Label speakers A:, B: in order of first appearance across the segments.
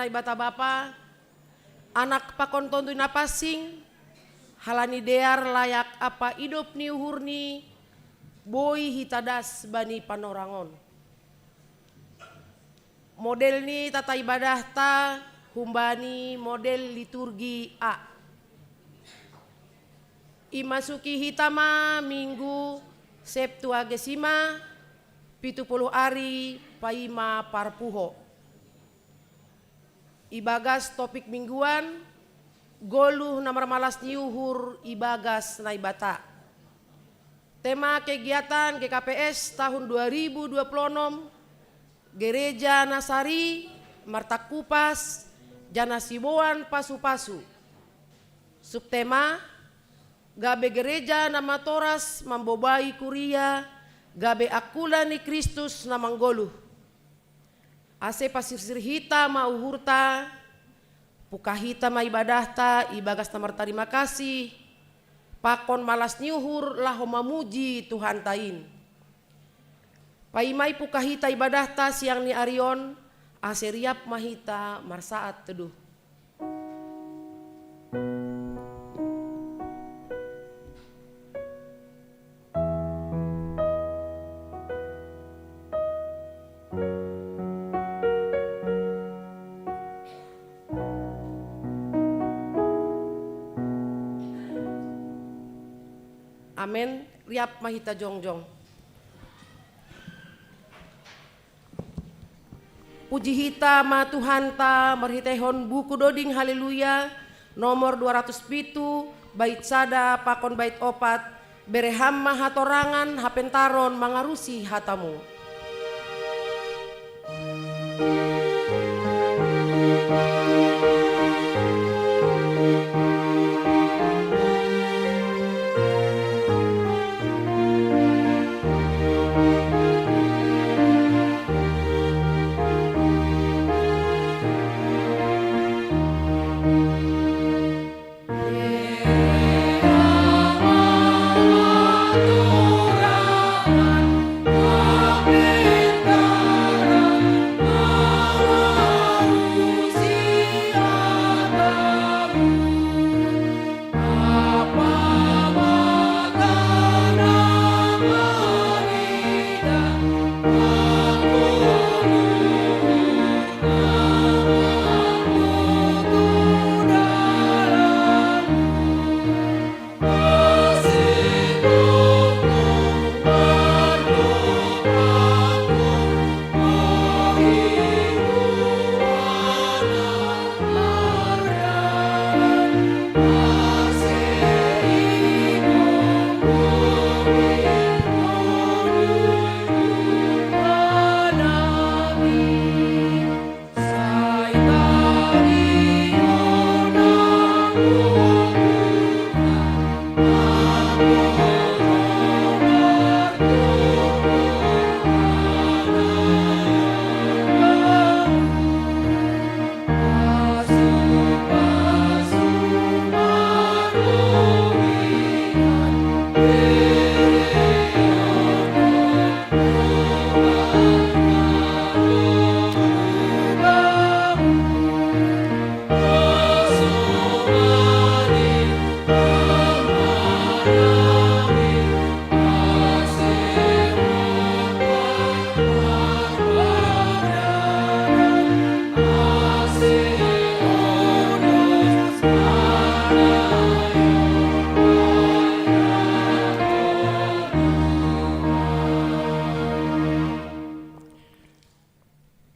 A: nai bata bapa, anak pakon tontu napasing, halani dear layak apa hidup ni uhurni, boy hitadas bani panorangon. Model ni tata ibadah ta, humbani model liturgi A. Imasuki hitama minggu Septuagesima 70 hari paima parpuho. Ibagas topik mingguan goluh namar malas niuhur ibagas naibata. Tema kegiatan GKPS tahun 2026 Gereja Nasari Martak Kupas Jana Siboan Pasu-Pasu. Subtema gabe gereja nama toras mambobai kuria gabe akula ni Kristus namanggoluh. Ase pasir hita ma uhurta puka hita ma ibadahta ibagas tamar terima kasih pakon malas niuhur laho mamuji Tuhan tain. Paimai puka hita ibadahta siang ni Arion ase riap mahita marsaat teduh. Amen. Riap mahita jongjong. Puji hita ma Tuhan ta marhitehon buku doding haleluya nomor 207 bait sada pakon bait opat bereham mahatorangan hapentaron mangarusi hatamu.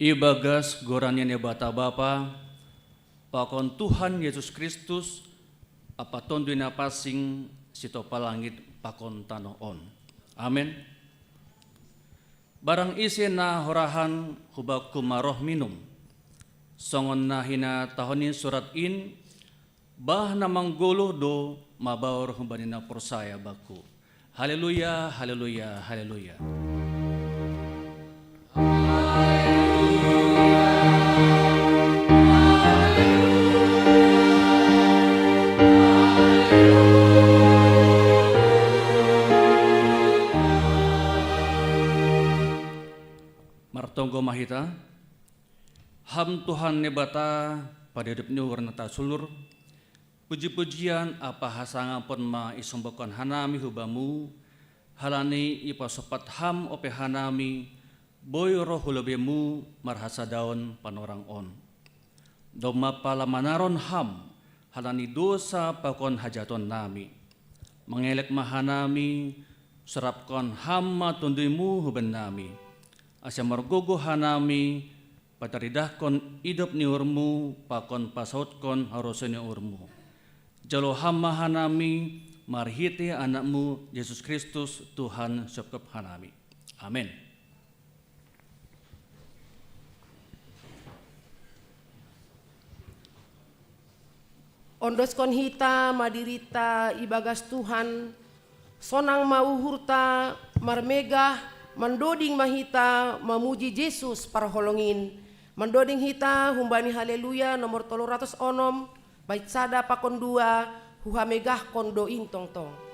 B: Ibagas gorannya bata bapa pakon Tuhan Yesus Kristus apa tonduina pasing sitopa langit pakon tanoon. Amin. Barang isi na horahan hubaku maroh minum songon na hina tahonin surat in bah namang guluh do mabaur humbanina persaya baku. Haleluya, haleluya, haleluya. Martonggo mahita Ham Tuhan nebata pada hidupnya warna tasulur. Puji-pujian apa hasanga pun ma isombokan hanami hubamu. Halani ipa sopat ham ope hanami. Boy roh hulobemu marhasa daun panorang on. Doma pala manaron ham. Halani dosa pakon hajaton nami. Mengelek mahanami. Serapkan ham matundimu huben nami. Asya margogo hanami. Pataridahkon idop ni urmu, pakon pasautkon harusnya urmu. Jalo hamma hanami, marhiti anakmu, Yesus Kristus, Tuhan syukop hanami. Amin.
A: Ondoskon hita, madirita, ibagas Tuhan, sonang mauhurta, marmegah, mandoding mahita, mamuji Yesus parholongin. Mendoding hita humbani haleluya nomor 306 bait sada pakon 2 huhamegah kondo intong tong.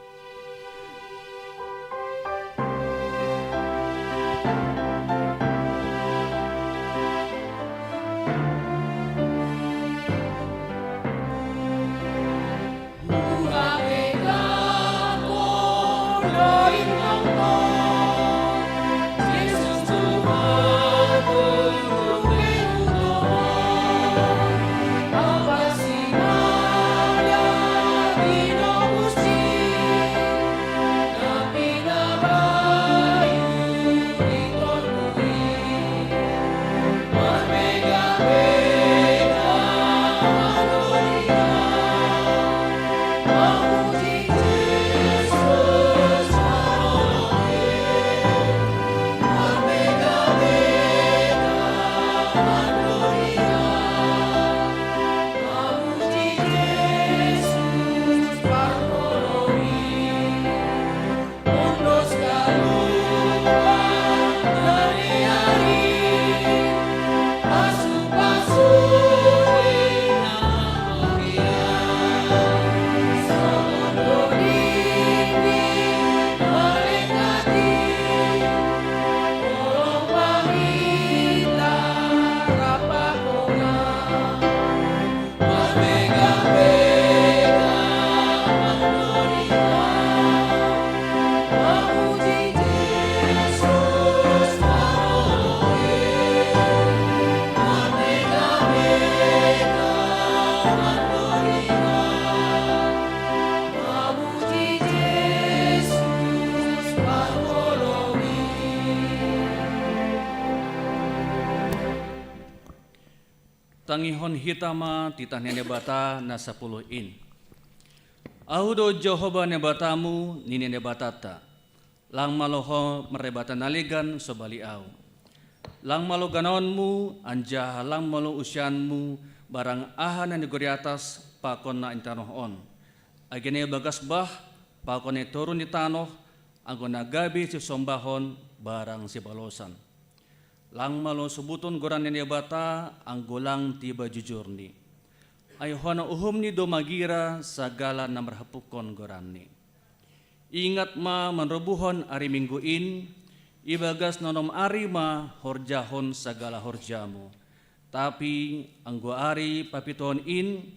B: Tangihon hitama titah nebata na 10 in. Audo Jehovah nebatamu nini nebatata. Lang maloho merebata naligan sobaliau. Lang malo ganaonmu anja lang malo usyanmu barang aha na negeri atas pakon na intanohon. Agene bagas bah pakon ne turun di tanoh anggon nagabi si sombahon barang si balosan. Lang malo subuton goran ni bata ang gulang tiba jujur ni. Ayuhana uhum ni do magira sagala na marhapukon goran ni. Ingat ma manrobuhon ari mingguin, ibagas nonom ari ma horjahon sagala horjamu. Tapi ang gua ari papiton in,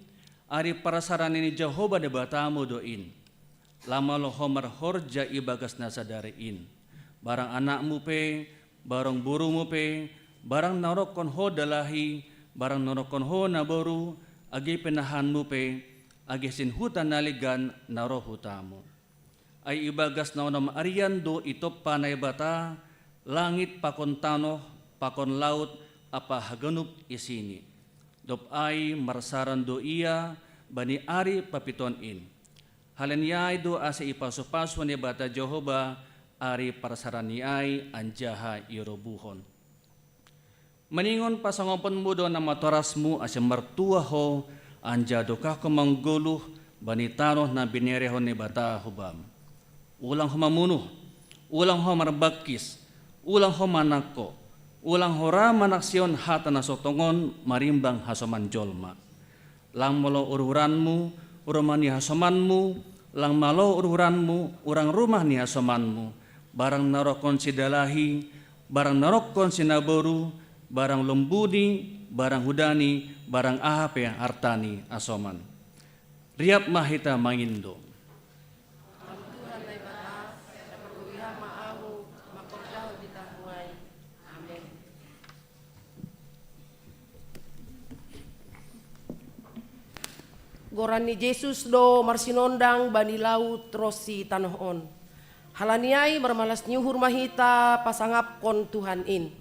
B: ari parasaran ni Jehovah de batamu doin. Lama lo homar horja ibagas na sadariin. Barang anakmu pe, barang burumu pe, barang narokon ho dalahi, barang narokon ho naboru, agi penahanmu pe, agi sinhutan naligan narohutamu. Ay ibagas na onam arian do itop panay bata, langit pakon tanoh, pakon laut, apa haganup isini. Dop ay marsaran do iya, bani ari papiton in. Halanyay do asa ipaso-paso ni bata Jehovah, ari parasaran ni ay anjaha irobuhon. Maningon pasangopon mo do na matorasmu asya martua ho anja do ka kumangguluh banitano na binerehon ni bata hubam. Ulang ho mamunuh, ulang ho marbakis, ulang ho manako, ulang ho ramanaksyon hata na sotongon marimbang hasoman jolma. Lang malo ururanmu, uruman ni hasomanmu, lang malo ururanmu, urang rumah ni hasomanmu, barang narokon si dalahi, barang narokon si naboru, barang lumbuni, barang hudani, barang ahape artani asoman. Riap mahita mangindo.
A: Tuhan ay bata, sa pagkuliha maahu, makordaho di tahuay. Amen. Goran ni Jesus do marsinondang banilaut trosi tanohon. Halaniay marmalas nyuhur mahita pasangap kon Tuhan in.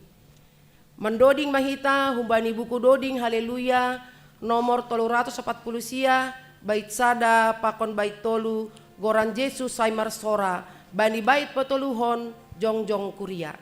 A: Mendoding mahita humbani buku doding haleluya nomor 340 sia bait sada pakon bait tolu goran Jesus say marsora bani bait petoluhon jongjong kuria.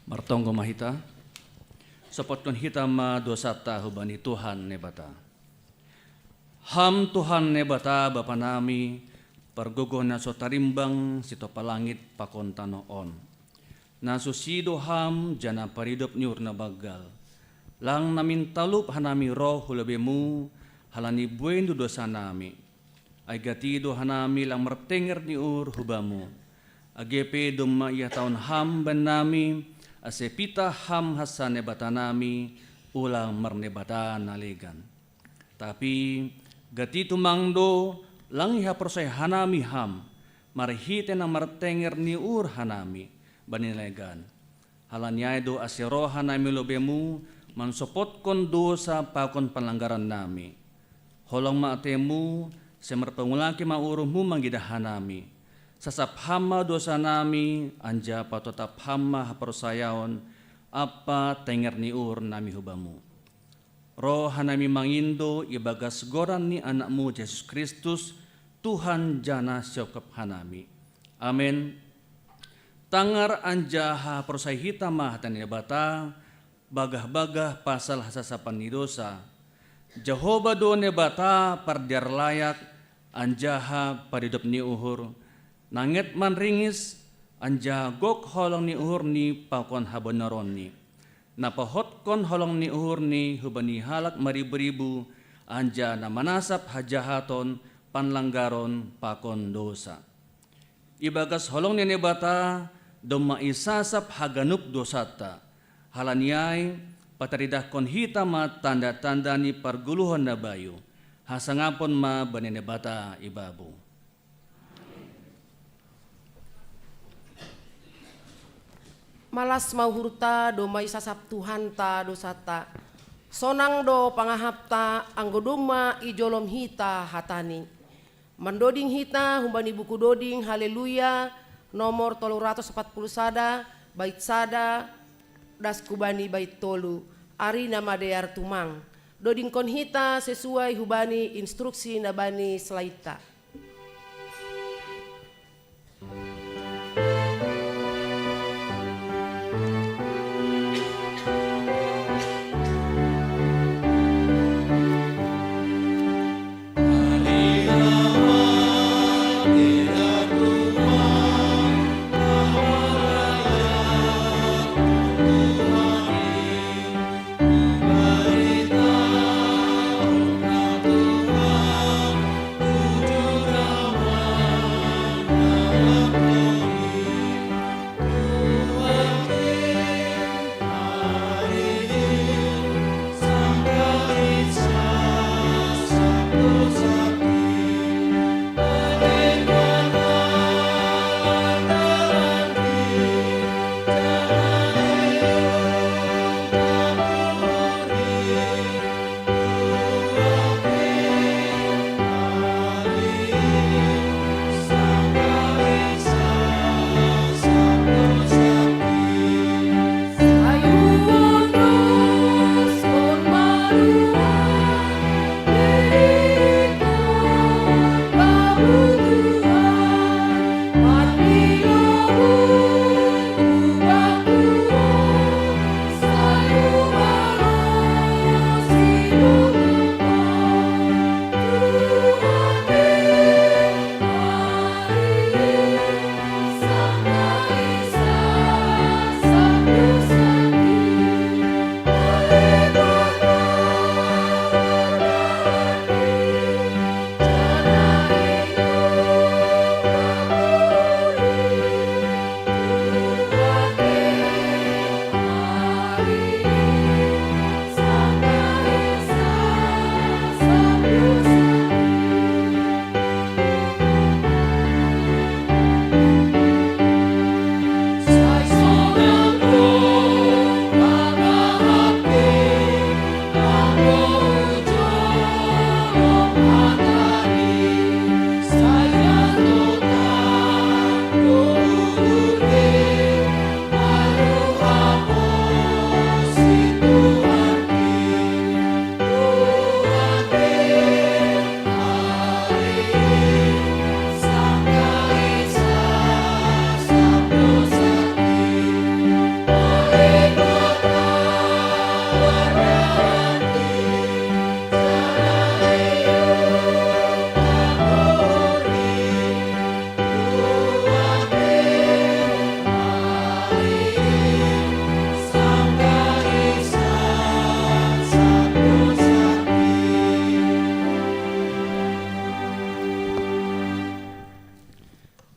B: Martonggo mahita, sapot kon hita madosata hubani Tuhan ne bata. Ham Tuhan ne bata Bapa nami, pargogo na so tarimbang sito palangit pakon tanoon. Nasusido ham jana paridop nyur na bagal. Lang namin talup hanami roh hulabemu, halani buen dosa nami. Ay gatido hanami lang mertenger ni ur hubamu. Agepe dumma iya taon ham ban nami, asepita ham hasan nebata nami, ulang mernebata naligan. Tapi gati tumangdo lang iha prosay hanami ham, marhite na martenger ni ur hanami, banilegan. Halanyay do asiro hanami lobemu, mansopot kon dosa pakon panlanggaran nami. Holong maatemu, semerpangulaki maurumu manggidahan nami. Sasap hama dosa nami, anja patotap hama hapersayaon, apa tenger ni ur nami hubamu. Roh hanami mangindo, ibagas goran ni anakmu Yesus Kristus, Tuhan jana syokap hanami. Amen. Tangar anja hapersay hitama hatan bata, bagah-bagah pasal hasasapan ni dosa. Jehovah do nebata pardiar layak, anjaha paridop ni uhur, nanget man ringis, anja gok holong ni uhur ni pakon habonaron ni. Napahot kon holong ni uhur ni hubani halak maribu-ribu, anja na manasap hajahaton panlanggaron pakon dosa. Ibagas holong ni nebata, doma isasap haganuk dosata halaniai pataridah kon hita ma tanda-tanda ni parguluhan na bayu hasangapon ma banene bata ibabu.
A: Malas mau hurta do mai sasap Tuhan ta dosata. Sonang do pangahapta anggo doma ijolom hita hatani. Mandoding hita humbani buku doding haleluya nomor 340 bait sada das kubani bait tolu ari nama dear tumang. Doding kon hita sesuai hubani instruksi nabani selaita.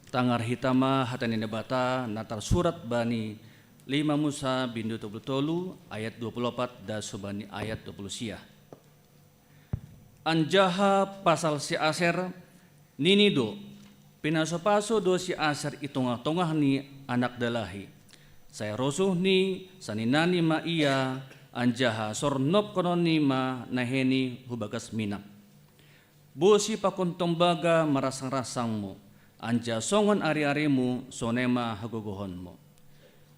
B: Tangar hitama hatanine bata natar surat bani 5 Musa bindu tolu ayat 24 dan subani ayat 20 sia. Anjaha pasal si aser ninido pinaso-paso do si aser itongah-tongah ni anak dalahi. Saya rosuh ni saninani ma iya anjaha sornop konon ni ma naheni hubagas minap. Bosi pakon tombaga marasang-rasangmu. Anja songon ari-arimu sonema hagogohonmo.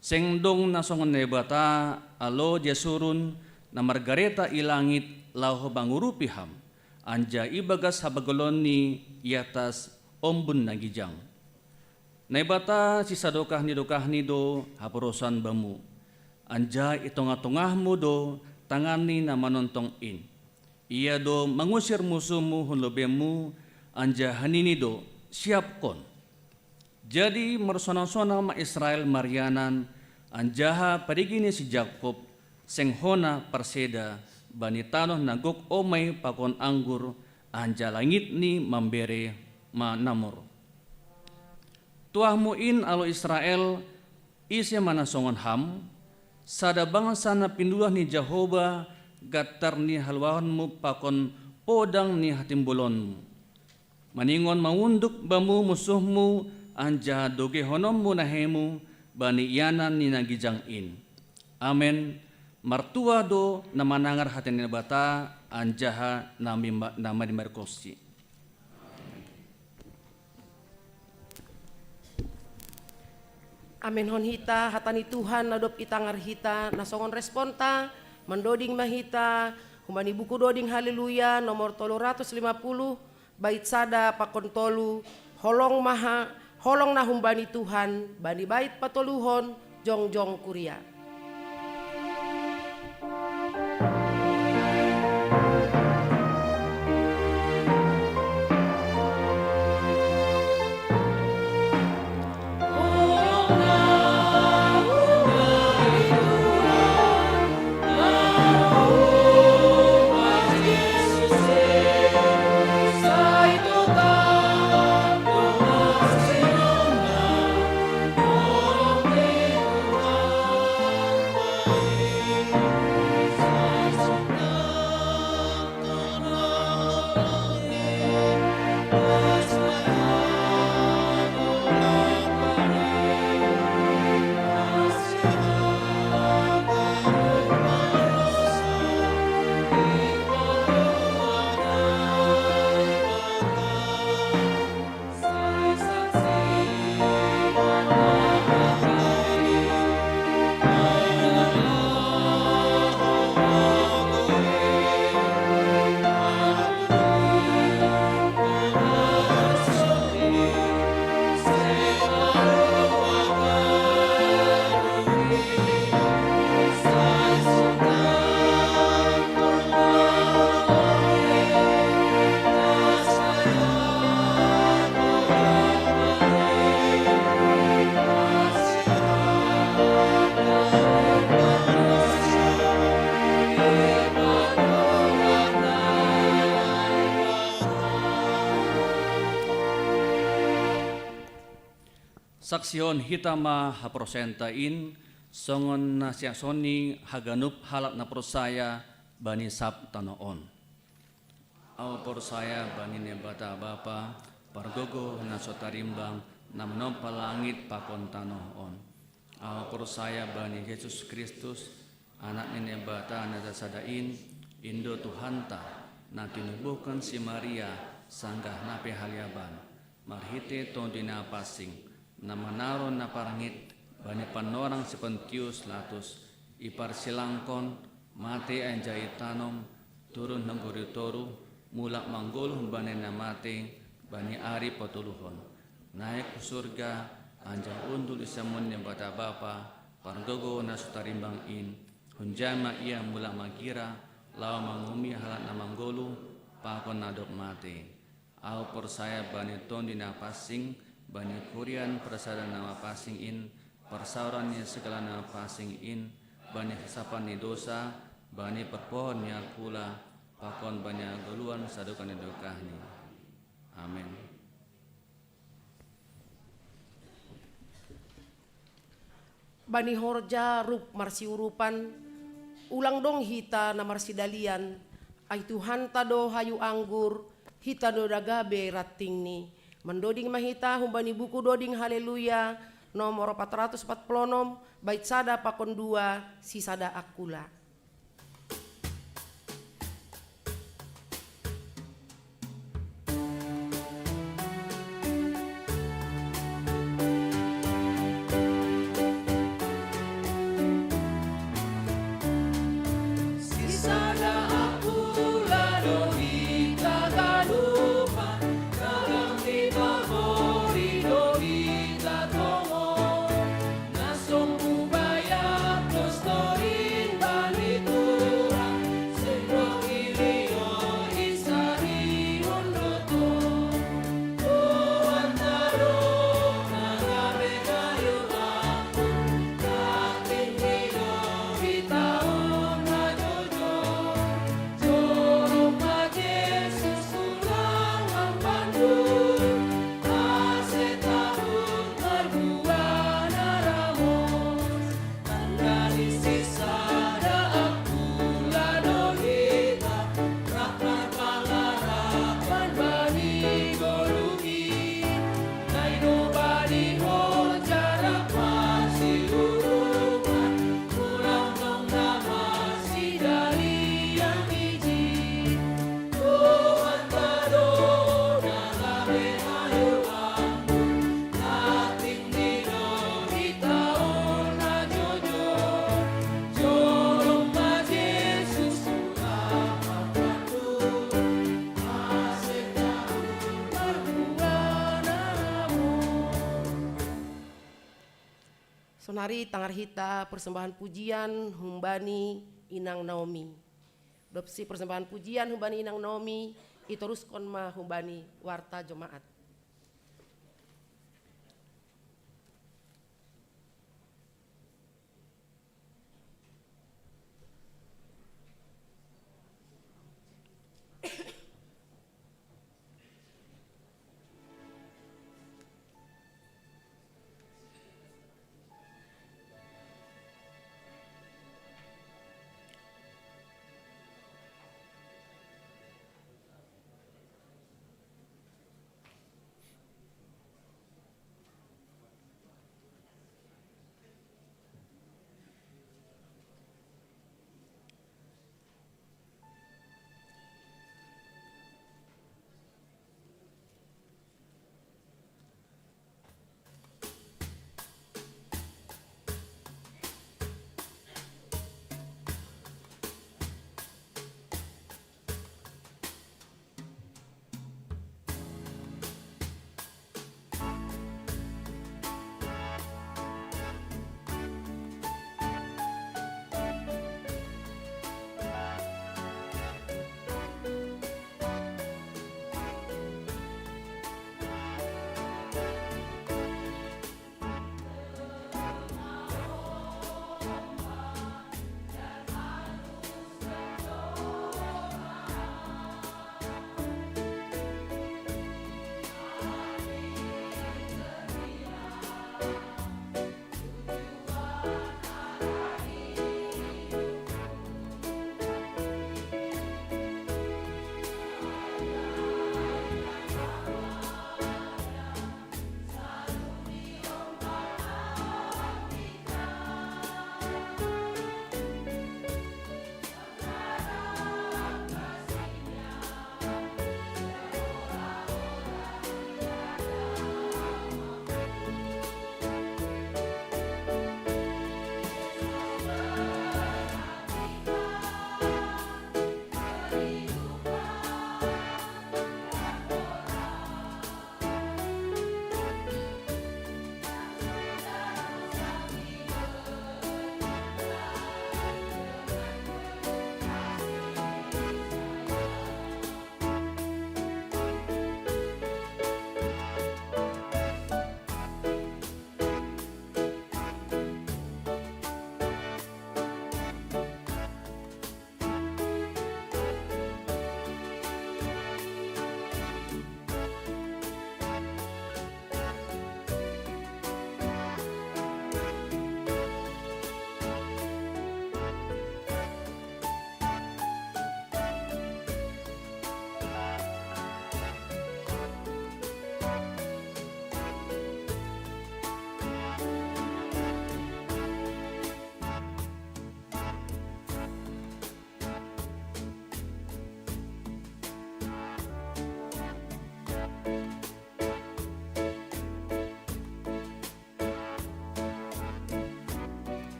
B: Sengdong na songon nebata alo jasurun na margareta ilangit lau bangurupiham. Anja ibagas habagolon ni iatas ombun nagijang. Nebata si sadokah ni do hapurosan bamu. Anja itonga-tongahmu do tangani na manontong in. Ia do mangusir musuhmu hunlobemu anja hanini do siap kon. Jadi mersona-sona ma Israel Marianan anjaha parigini si Jakob senghona perseda bani tanoh nagok omay pakon anggur anja langit ni membere ma namor. Tuahmu in alo Israel isya mana songon ham, sada bangsa na pinduah ni Jehovah gatar ni halwahanmu pakon podang ni hatimbulonmu. Maningon mangunduk bamu musuhmu anja doge honommu nahemu bani iyanan ni nagijang in. Amen. Martua do na manangar hati ni bata anjaha nama di merkosi.
A: Amen hon hita hatani Tuhan nadop itangar hita nasongon responta mendoding mahita humbani buku doding haleluya nomor 350 bait sada pakon tolu holong na humbani Tuhan bani bait patoluhon jong kuria.
B: Saksion hitama haprosentain songon na siang soni haganup halap na prosaya bani sab tanoon. Au prosaya bani nebata bapa pargogo na sotarimbang na menompa langit pakon tanoon. Au prosaya bani Yesus Kristus anak ni nebata na sadain Indo Tuhanta na tinubuhkan si Maria sanggah nape haliaban marhite tondina pasing na manaron na parangit bani panorang si Pontius Latus ipar silangkon mate anjay tanom turun ng goritoru mulak mangguluh bani na mate bani ari potuluhon naik ke surga anjay undul isamun yang bata bapa pargogo na sutarimbang in hunjama ia mulak magira lawa mangumi halat na manggulu pakon nadok mate au persaya bani ton di napasing bani kurian persada nama pasing in persaurannya segala nama pasing in bani kesapan ni dosa bani perpohonnya kula pakon banyak goluan sadukan dokahni. Amin.
A: Bani horja rup marsi urupan ulang dong hita na marsi dalian ay Tuhan tado hayu anggur hita do dagabe rating ni mendoding mahita humbani buku doding haleluya nomor 446 bait sada pakon 2 si sada akula.
C: Nasong ubaya, tos torin bali.
A: hari tangar hita persembahan pujian humbani inang Naomi. Dopsi persembahan pujian humbani inang Naomi itoruskon ma humbani warta jemaat.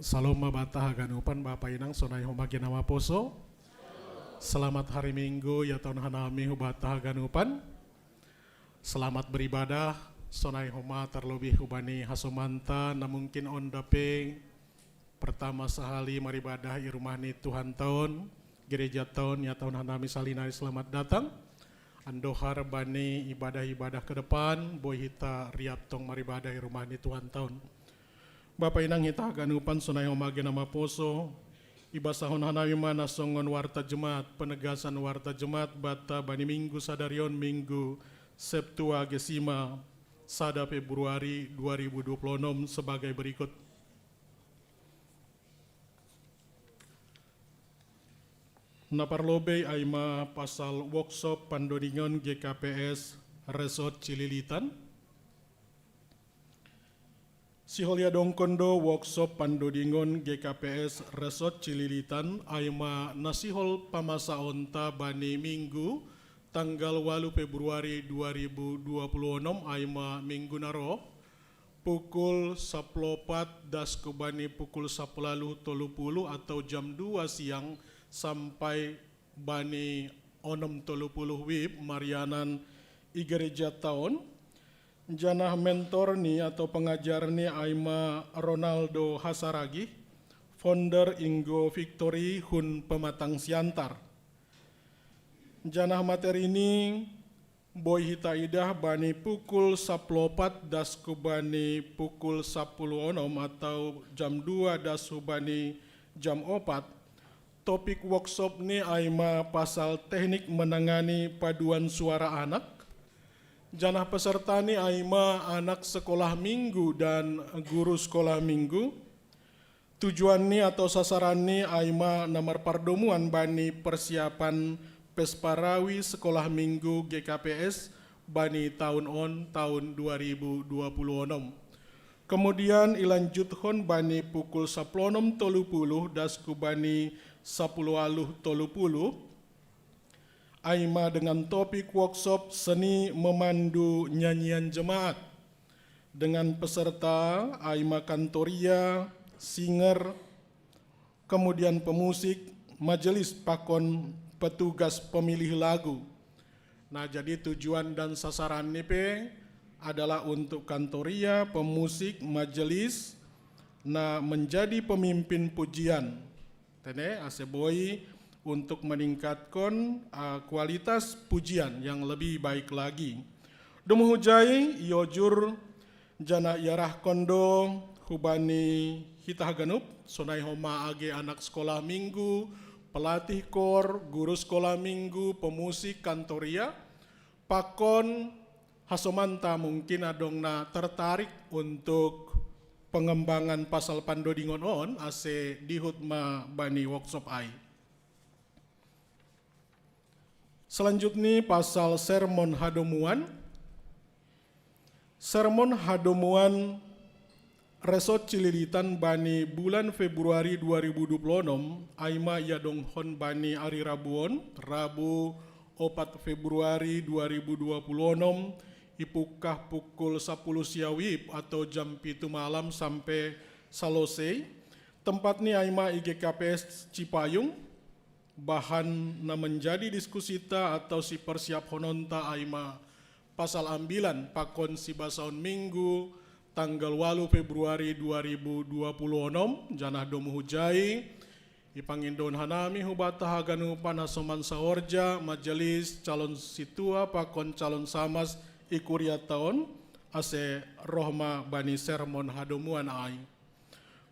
C: Saloma batah ganupan Bapak Inang sonai homagi nama poso. Selamat hari Minggu ya tahun hanami batah ganupan. Selamat beribadah sonai homa terlebih hubani hasomanta na mungkin ondape pertama sehali maribadah i rumah ni Tuhan tahun gereja tahun ya tahun hanami salinari selamat datang. Andohar bani ibadah-ibadah ke depan boy hita riap tong maribadah i rumah ni Tuhan tahun. Bapak Inang hita ganupan sunai homage nama poso ibasahon hanawi mana songon warta jemaat penegasan warta jemaat bata bani minggu sadarion minggu Septua Gesima sada Februari 2026 sebagai berikut. Naparlobe aima pasal workshop pandodingon GKPS Resort Cililitan. Siholia dongkondo workshop pandodingon GKPS Resort Cililitan aima nasihol pamasa onta bani minggu tanggal 8 Februari 2026 aima minggu naro pukul 14 das kubani pukul 10.30 atau jam 2 siang sampai bani 6.30 wib Marianan i gereja tahun. Janah mentor ni atau pengajar ni aima Ronaldo Hasaragi, founder Ingo Victory Hun Pematang Siantar. Janah materi ini boy hita idah bani pukul 14 das kubani pukul 10 atau jam 2 das kubani jam 4. Topik workshop ni aima pasal teknik menangani paduan suara anak. Janah peserta ni aima anak sekolah minggu dan guru sekolah minggu. Tujuan ni atau sasaran ni aima nomor pardomuan bani persiapan Pesparawi sekolah minggu GKPS bani tahun 2026. Kemudian ilanjut hon bani pukul 10.30 das kubani 10.30 aima dengan topik workshop seni memandu nyanyian jemaat dengan peserta aima kantoria, singer, kemudian pemusik, majelis pakon petugas pemilih lagu. Nah, jadi tujuan dan sasaran NIP adalah untuk kantoria, pemusik, majelis, nah menjadi pemimpin pujian. Tene aseboi untuk meningkatkan kualitas pujian yang lebih baik lagi. Dumuhujai yojur jana yarah kondo hubani hitah ganup sonai homa age anak sekolah minggu, pelatih kor, guru sekolah minggu, pemusik kantoria, pakon hasomanta mungkin adongna tertarik untuk pengembangan pasal pandodingon on ase dihutma bani workshop ai. Selanjutnya pasal sermon hadomuan. Sermon hadomuan Resort Cililitan bani bulan Februari 2026 aima yadong hon bani ari Rabuon Rabu 4 Februari 2026 ipukah pukul 10 siawib atau jam 7 malam sampai selesai. Tempat ni aima IGKPS Cipayung. Bahan na menjadi diskusi ta atau si persiap hononta aima pasal ambilan pakon si basaun minggu tanggal 8 Februari 2026 janah domu hujai ipangindon hanami hubata haganupan hasoman saorja majelis calon situa pakon calon samas ikuria tahun ase rohma bani sermon hadomuan ai.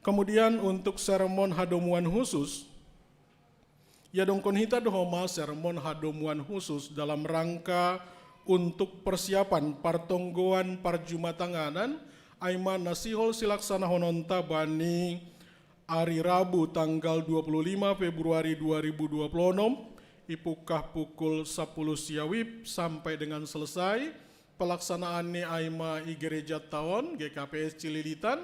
C: Kemudian untuk sermon hadomuan khusus ya dongkon hita dohoma sermon hadomuan khusus dalam rangka untuk persiapan partonggoan parjumatanganan aima nasihol silaksana hononta bani hari Rabu tanggal 25 Februari 2026 ipukah pukul 10 siawib sampai dengan selesai pelaksanaan ni aima i gereja tahun GKPS Cililitan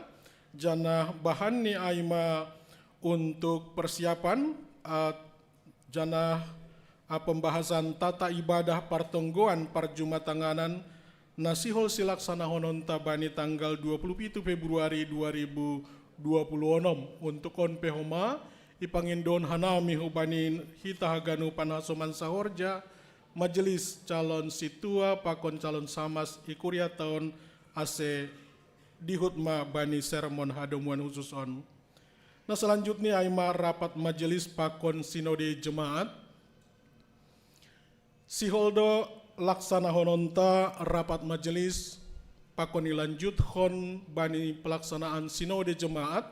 C: janah bahan ni aima untuk persiapan janah pembahasan tata ibadah partonggoan parjumatanganan nasihol silaksana hononta bani tanggal 27 Februari 2026 untuk kon pehoma ipangindon hanami hubani hita haganu panasoman sahorja majelis calon situa pakon calon samas ikuria tahun ase dihutma bani sermon hadomuan khusus on. Nah selanjutnya aima rapat majelis pakon sinode jemaat. Siholdo laksana hononta rapat majelis pakon ilanjut hon bani pelaksanaan sinode jemaat.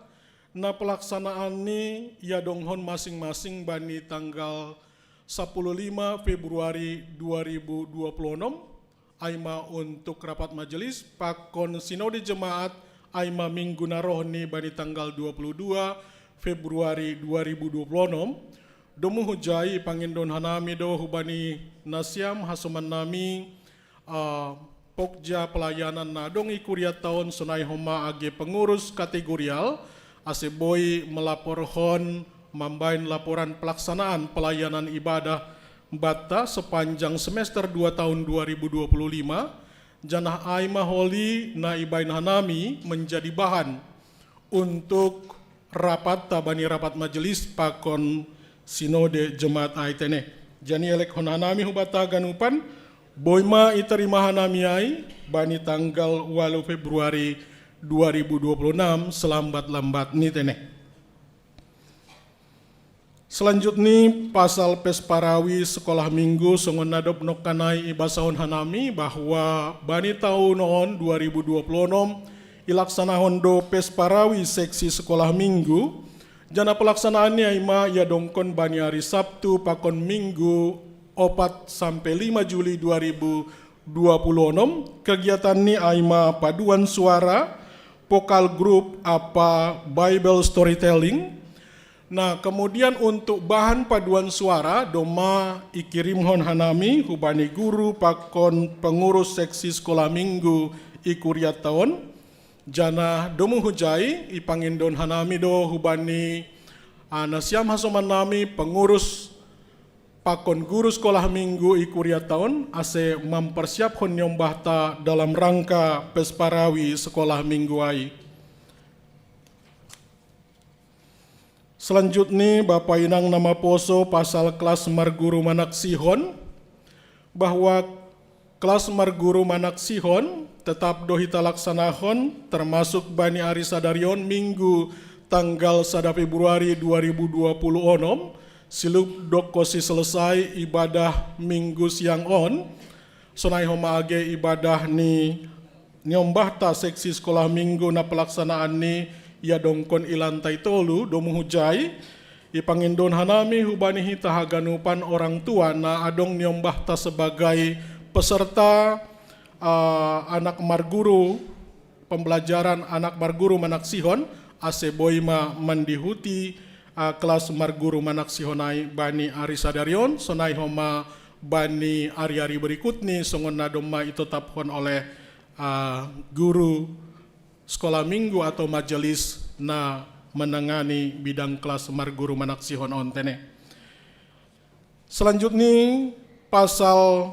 C: Nah pelaksanaan ini ya donghon masing-masing bani tanggal 15 Februari 2026. Aima untuk rapat majelis pakon sinode jemaat aima minggu narohni bani tanggal 22 Februari 2026. Domu hujai pangindon hanami do hubani nasiam hasuman nami pokja pelayanan nadong ikuria tahun sunai homa age pengurus kategorial ase boy melaporkan mambain laporan pelaksanaan pelayanan ibadah bata sepanjang semester 2 tahun 2025 janah aima holi na ibain hanami menjadi bahan untuk rapat tabani rapat majelis pakon sinode jemaat aitene. Jani elek hon hanami hubata ganupan boima iterima hanami ai bani tanggal 8 Februari 2026 selambat-lambat ni tene. Selanjutnya pasal pesparawi sekolah minggu songon nadop nokanai ibasahon hanami bahwa bani tahun on 2026 ilaksana hondo pesparawi seksi sekolah minggu jana pelaksanaannya ima ya dongkon bani hari Sabtu pakon minggu 4 sampai 5 Juli 2026 kegiatan ini aima paduan suara vokal grup apa Bible storytelling. Nah kemudian untuk bahan paduan suara doma ikirimhon hanami hubani guru pakon pengurus seksi sekolah minggu ikuria tahun jana domu hujai ipangindon hanami do hubani nasiam hasoman nami pengurus pakon guru sekolah minggu ikuria tahun ase mempersiapkan nyombahta dalam rangka pesparawi sekolah minggu ai. Selanjutnya Bapak Inang nama poso pasal kelas marguru manak sihon bahwa kelas marguru manak sihon tetap dohita laksanahon termasuk bani ari sadarion minggu tanggal 1 Februari 2026 siluk dokosi selesai ibadah minggu siang on sonai homa age ibadah ni nyombahta seksi sekolah minggu na pelaksanaan ni ya dongkon ilantai tolu domu hujai ipangindon hanami hubani hita haganupan orang tua na adong nyombahta sebagai peserta anak marguru pembelajaran anak marguru manak sihon ase boima mandihuti kelas marguru manak sihonai bani ari sadarion sonai homa bani ari-ari berikutni songon nadoma itu taphon oleh guru sekolah minggu atau majelis na menangani bidang kelas marguru manak sihon ontene. Selanjutnya pasal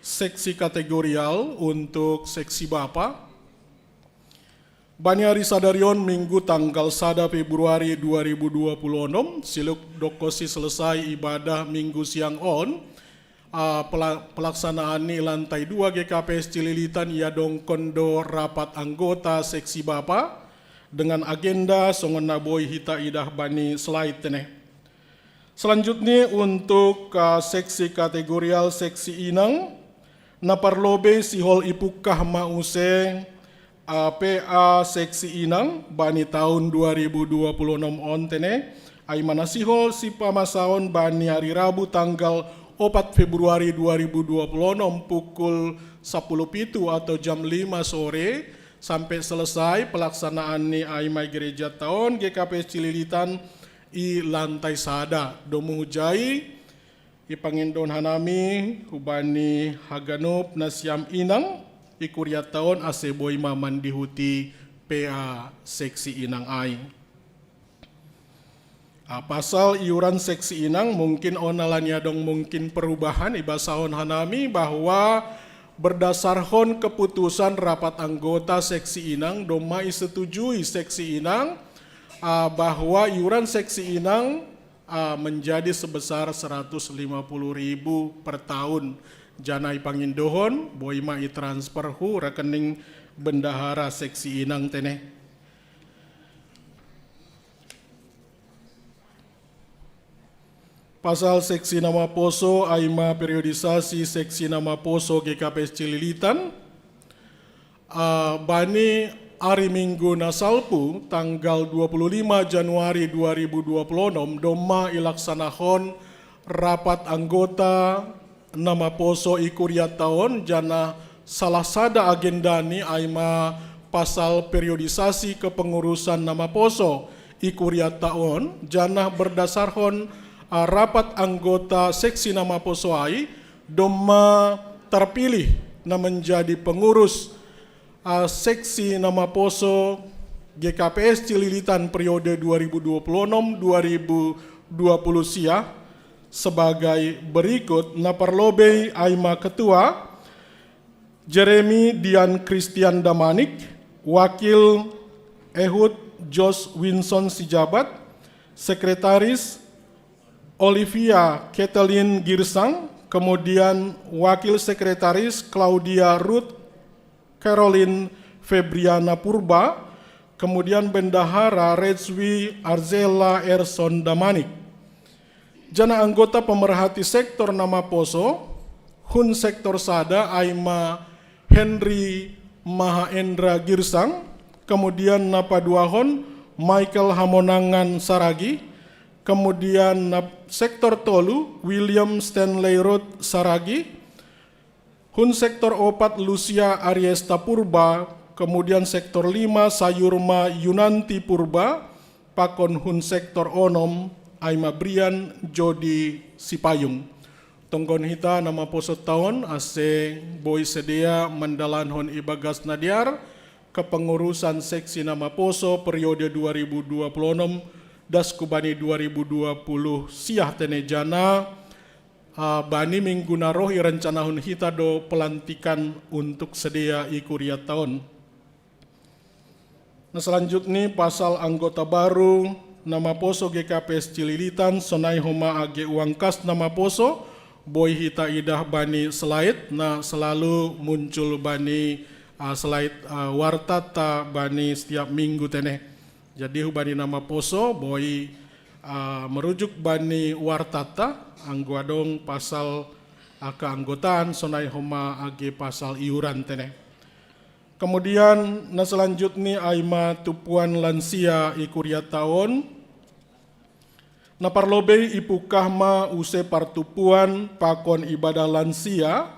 C: seksi kategorial untuk seksi Bapak. Bani ari sadarion minggu tanggal 1 Februari 2026 siluk dokosi selesai ibadah minggu siang on. Pelaksanaan ini lantai 2 GKPS Cililitan ya dongkondo rapat anggota seksi Bapak dengan agenda songon naboy hita idah bani slide teneh. Selanjutnya untuk seksi kategorial seksi inang naparlobe sihol ipukah mause PA seksi inang bani tahun 2026 on teneh aimana sihol si pamasaon bani hari Rabu tanggal 4 Februari 2026 pukul 10.07 atau jam 5 sore sampai selesai pelaksanaan ni aimai gereja tahun GKPS Cililitan i lantai sada domu hujai ipangindon hanami hubani haganup nasiam inang ikuria tahun ase boima mandihuti PA seksi inang ai. Pasal iuran seksi inang mungkin onalannya dong mungkin perubahan ibasahon hanami bahwa berdasarkan keputusan rapat anggota seksi Inang doma setujui seksi Inang bahwa iuran seksi Inang menjadi sebesar 150.000 per tahun. Jana ipangindohon boima transfer hu rekening bendahara seksi Inang teneh. Pasal seksi nama poso aima periodisasi seksi nama poso GKPS Cililitan bani hari Minggu nasalpu tanggal 25 Januari 2026 doma ilaksanahon rapat anggota nama poso ikuriat tahun jana salah sada agenda ni aima pasal periodisasi kepengurusan nama poso ikuriat tahun jana berdasarkan rapat anggota seksi nama poso ai doma terpilih na menjadi pengurus seksi nama poso GKPS Cililitan periode 2026-2020 sia sebagai berikut. Na perlobe aima ketua Jeremy Dian Christian Damanik, wakil Ehud Jos Winson Sijabat, sekretaris Olivia Kathleen Girsang, kemudian wakil sekretaris Claudia Ruth Caroline Febriana Purba, kemudian bendahara Redzwi Arzela Erson Damanik. Jana anggota pemerhati sektor nama poso, Hun sektor sada aima Henry Mahaendra Girsang, kemudian napaduahon Michael Hamonangan Saragi, kemudian sektor tolu William Stanley Road Saragi, Hun sektor opat Lucia Ariesta Purba, kemudian sektor 5 Sayurma Yunanti Purba, pakon Hun sektor onom Aima Brian Jody Sipayung. Tonggon hita nama poso tahun ase boy sedia mendalanhon ibagas nadiar kepengurusan seksi nama poso periode 2026 Daskubani 2020 siah tenejana bani minggu narohi rencanahun hita do pelantikan untuk sedia ikuriat tahun. Nah selanjutnya pasal anggota baru nama poso GKPS Cililitan sonai homa age uang kas nama poso boy hita idah bani slide nah selalu muncul bani slide wartata bani setiap minggu teneh. Jadi hubani nama poso boy merujuk bani wartata angguadong pasal keanggotaan sonai homa age pasal iuran teneh. Kemudian na selanjutnya aima tupuan lansia ikuriat tahun. Na parlobe ipukahma use partupuan pakon ibadah lansia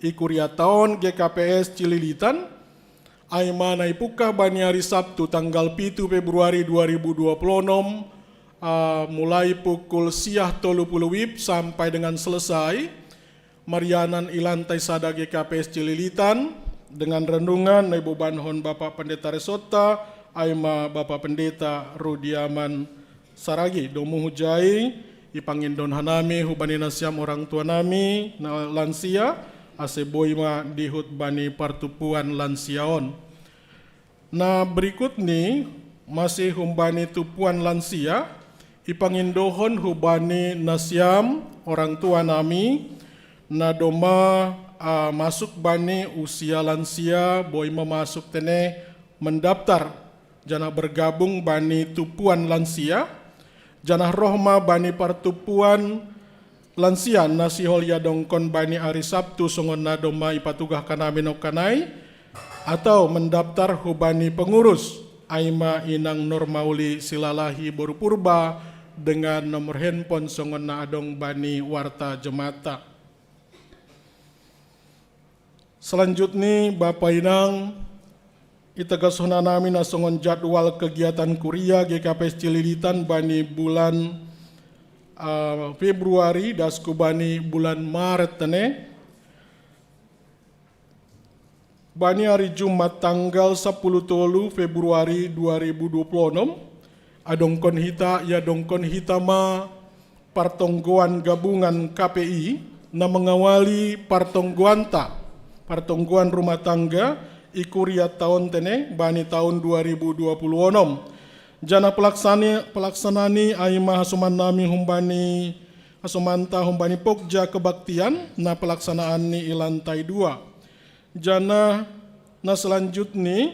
C: ikuriat tahun GKPS Cililitan. Aima na ipukah bani hari Sabtu tanggal 7 Februari 2026 mulai pukul siah 30 WIB sampai dengan selesai Marianan ilantai sada GKPS Cililitan dengan renungan na ibubanhon Bapak Pendeta Resota aima Bapak Pendeta Rudiaman Saragi domu hujai ipangindon hanami hubani nasiam orang tua nami na lansia ase boima dihut bani partupuan lansiaon. Nah berikut ni masih humbani tupuan lansia ipangindohon hubani nasiam orang tua nami na doma masuk bani usia lansia boima masuk tene mendaftar jana bergabung bani tupuan lansia jana rohma bani partupuan lansia nasihol yadongkon bani hari Sabtu songon nadoma ipatugah kanami nokanai atau mendaftar hubani pengurus aima inang Normauli Silalahi Boru Purba dengan nomor handphone songon na adong bani warta jemata. Selanjutnya Bapak Inang itagasona nami na songon jadwal kegiatan kuria GKPS Cililitan bani bulan Februari daskubani bulan Maret tene. Bani hari Jumat tanggal 10 tolu Februari 2026 adongkon hita ya dongkon hitama partonggoan gabungan KPI na mengawali partonggoanta pertongguan rumah tangga ikuria tahun tene bani tahun 2026. Jana pelaksanani aima hasuman nami humbani hasumanta humbani pokja kebaktian na pelaksanaan ni ilantai 2. Jana na selanjutnya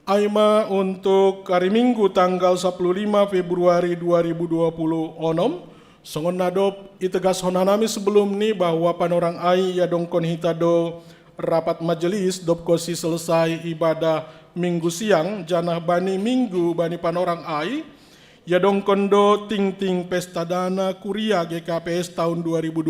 C: aima untuk hari Minggu tanggal 15 Februari 2026 songon nadop itegas honanami sebelum ni bahwa panorang ai ya dongkon hitado rapat majelis dop kosi selesai ibadah minggu siang janah bani minggu bani panorang ai ya dongkon do ting pesta dana kuria GKPS tahun 2026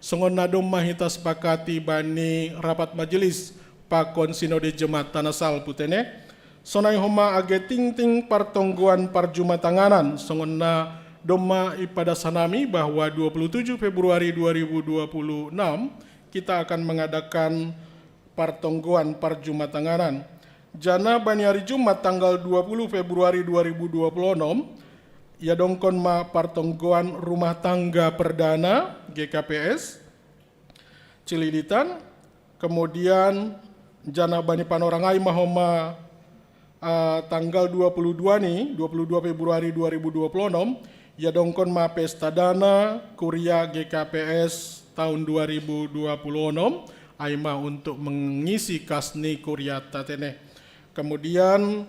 C: songon nadom mahita sepakati bani rapat majelis pakon sinode jemaat tanah salpu tene sonai homa age ting partongguan parjumatanganan songon na doma ipada sanami bahwa 27 Februari 2026 kita akan mengadakan partongguan parjumatanganan. Jana bani hari Jumat tanggal 20 Februari 2026 ya dongkon ma partongguan rumah tangga perdana GKPS Cililitan. Kemudian jana bani panorangai mahoma tanggal 22 nih 22 Februari 2026 ya dongkon ma pesta dana kuria GKPS tahun 2026 aima untuk mengisi kasni kuria tatene. Kemudian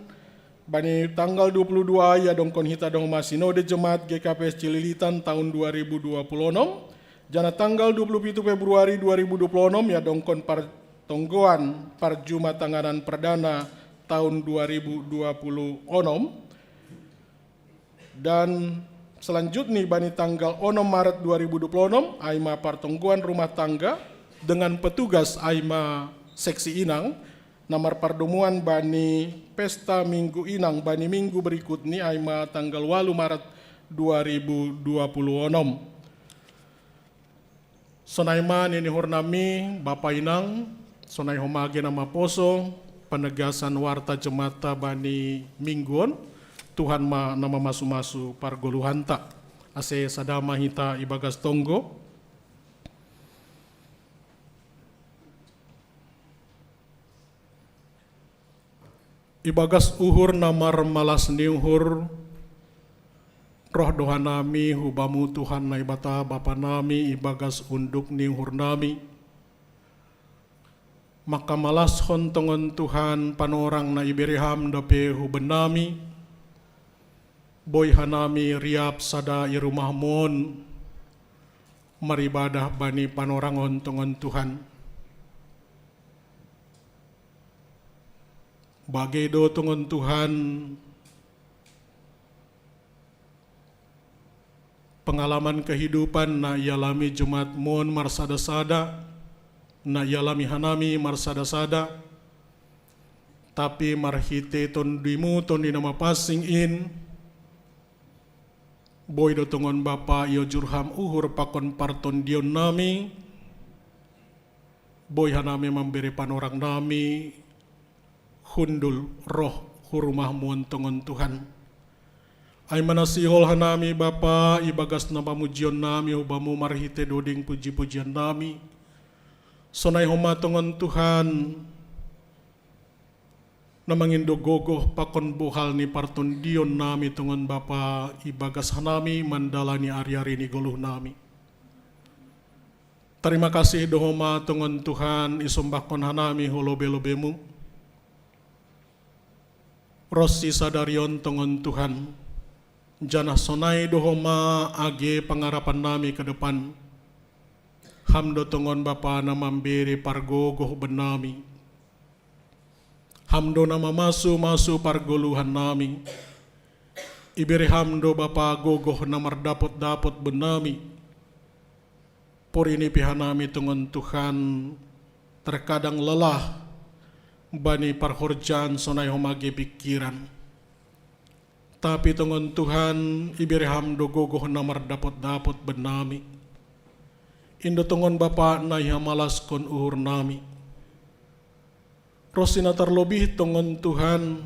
C: bani tanggal 22 ya dongkon hita dong ma sinode jemaat GKPS Cililitan tahun 2026. Jana tanggal 27 Februari 2026 ya dongkon partonggoan parjumatanganan perdana tahun 2026. Dan selanjutnya bani tanggal 6 Maret 2026 aima partongguan rumah tangga dengan petugas aima seksi Inang namar pardomuan bani pesta minggu Inang bani minggu berikutnya aima tanggal 8 Maret 2026. Sonaiman ini hurnami Bapak Inang sonai homage nama poso penegasan warta jemata bani mingguon Tuhan ma nama masu-masu pargoluhanta ase sadama hita ibagas tonggo ibagas uhur namar malas niuhur roh doha nami hubamu Tuhan na ibata bapa nami ibagas unduk niuhur nami maka malas hontongon Tuhan panorang na iberiham dape huben nami boy hanami riap sada irumahmon maribadah bani panorangon tongon Tuhan. Bagai do tongon Tuhan pengalaman kehidupan na ialami Jumat mon marsada-sada na ialami hanami marsada-sada tapi marhite tondimu tondi nama passing in boy do tongon Bapa iyo jurham uhur pakon parton dion nami boy hanami memberi panorang nami hundul roh hurumah muon tongon Tuhan ay manasihol hanami Bapa ibagas na pamujion nami ubamu marhite doding puji-pujian nami sonay homa tongon Tuhan na mangindogogoh pakon buhal ni parton dion nami tungon Bapa ibagas hanami mandalani ari-ari ni goluh nami. Terima kasih dohoma tungon Tuhan isumbakon hanami holobe-lobemu. Rossi sadarion tungon Tuhan. Janah sonai dohoma age pangarapan nami ke depan. Hamdo tungon Bapa na mambiri pargogoh benami. Hamdo nama masu pargoluhan nami. Iberi hamdo Bapa gogoh namar dapot benami. Por ini pihanami tungon Tuhan terkadang lelah bani parhorjan sonai homage pikiran. Tapi tungon Tuhan iberi hamdo gogoh namar dapot benami. Indo tungon Bapa naiha malas kon uhur nami. Rosina terlebih tongon Tuhan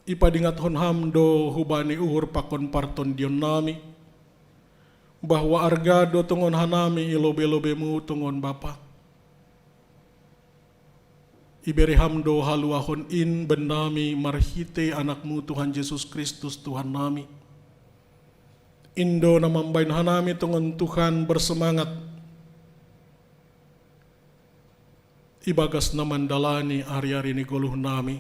C: ipadingat hon hamdo hubani uhur pakon parton dion nami bahwa arga do tongon hanami ilobe-lobemu tongon Bapa Ibereham do haluahon in benami marhite anakmu Tuhan Yesus Kristus Tuhan nami. Indo na mambain hanami tungon Tuhan bersemangat. Ibagas na mandalani hari-hari ni guluh nami.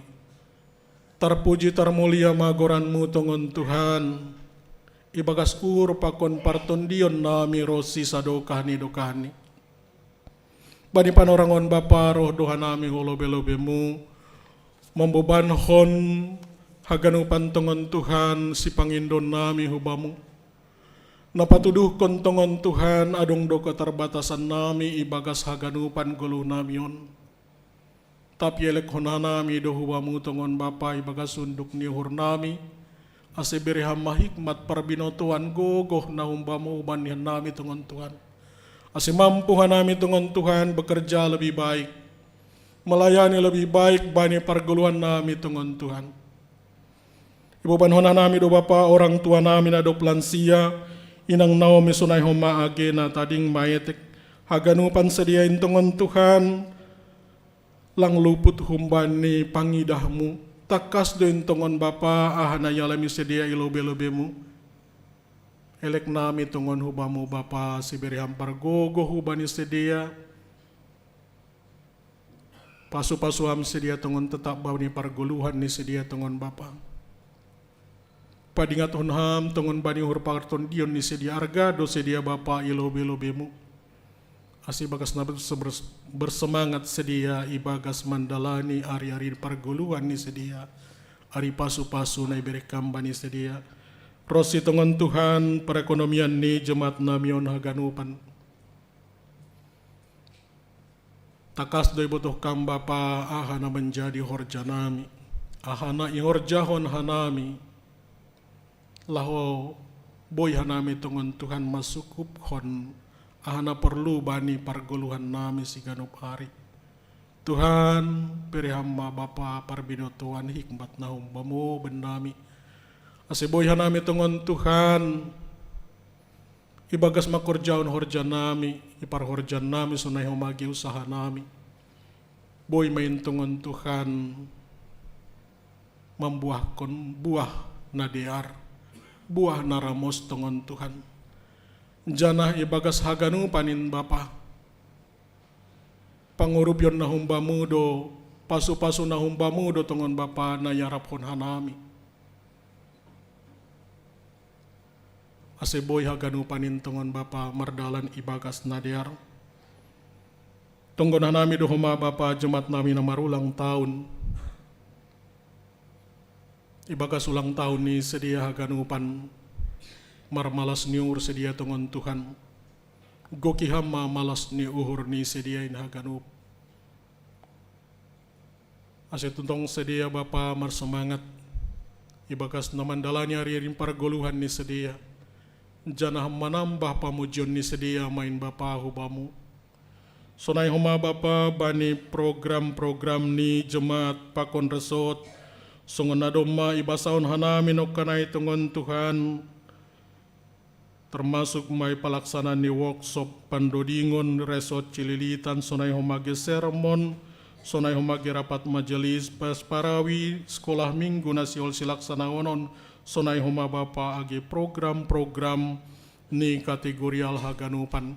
C: Terpuji termulia magoranmu tungon Tuhan. Ibagas pakon partondion nami rosi sadokahni dokahni. Bani panorangon Bapa roh doha nami holobe-lobemu. Membebanhon haganupan tongon Tuhan si pangindon nami hubamu. Napatuduh kontongon Tuhan adong do keterbatasan nami ibagas haganupan gulu namion. Tapi elek hona nami do hubamu tongon Bapa ibagas unduk nihur nami. Ase bereham mahikmat parbinotuan gogoh na humbamu ubanihan nami tongon Tuhan. Ase mampu hanami tongon Tuhan bekerja lebih baik. Melayani lebih baik bani parguluhan nami tongon Tuhan. Ibu banhona nami do Bapa orang tua nami na do lansia. Inang Naomi sunay homa age na tading mayetek. Haganupan sediain tongon Tuhan. Lang luput humbani pangidahmu. Takas doin tongon Bapa ahana yalami sedia ilobe-lobemu. Elek nami tongon hubamu Bapa si bereham pargogo hubani sedia. Pasu-pasuam sedia tongon tetap bani parguluhan ni sedia tongon Bapa. Padingat honham tongon bani hur parton dion ni sedia arga do sedia Bapa ilobe-lobemu. Asi bagas na bersemangat sedia ibagas mandalani ari-ari parguluhan ni sedia. Ari pasu-pasu na iberekam bani sedia. Rosi tongon Tuhan perekonomian ni jemaat namion haganupan. Takas doy butuh kam Bapa ahana menjadi horja nami. Ahana ihorjahon hanami. Laho boy hanami tongon Tuhan masukup hon. Ahana perlu bani parguluhan nami si ganup hari. Tuhan perihama Bapa parbinotuan hikmat na humbamu benami. Ase boy hanami tongon Tuhan. Ibagas makorjaon horja nami. Ipar horja nami sunay humagi usaha nami. Boy main tongon Tuhan. Membuahkon buah nadear. Buah naramos tongon Tuhan. Janah ibagas haganu panin Bapa. Pangurup yon na humbamu do. Pasu-pasu na humbamu do tongon Bapa na yarap hon hanami. Ase boy haganu panin tongon Bapa mardalan ibagas nadear. Tunggon hanami do huma Bapa jemaat nami na marulang tahun. Ibagas ulang tahun ni sedia haganupan marmalas ni uhur sedia tongon Tuhan. Goki hama malas ni uhur ni sedia in haganup. Ase tuntong sedia Bapa marsemangat. Ibagas namandalani hari-hari pargoluhan ni sedia. Janah menambah pamujion ni sedia main Bapa hubamu. Sonai homa Bapa bani program-program ni jemaat pakon resort. Songon nadoma ibasaon hanami no kanay tungon Tuhan. Termasuk may palaksanaan ni workshop pandodingon resort Cililitan sonay humagi sermon, sonay humagi rapat majelis pas parawi sekolah minggu nasiol silaksanaonon sonay huma Bapa agi program-program ni kategorial haganupan.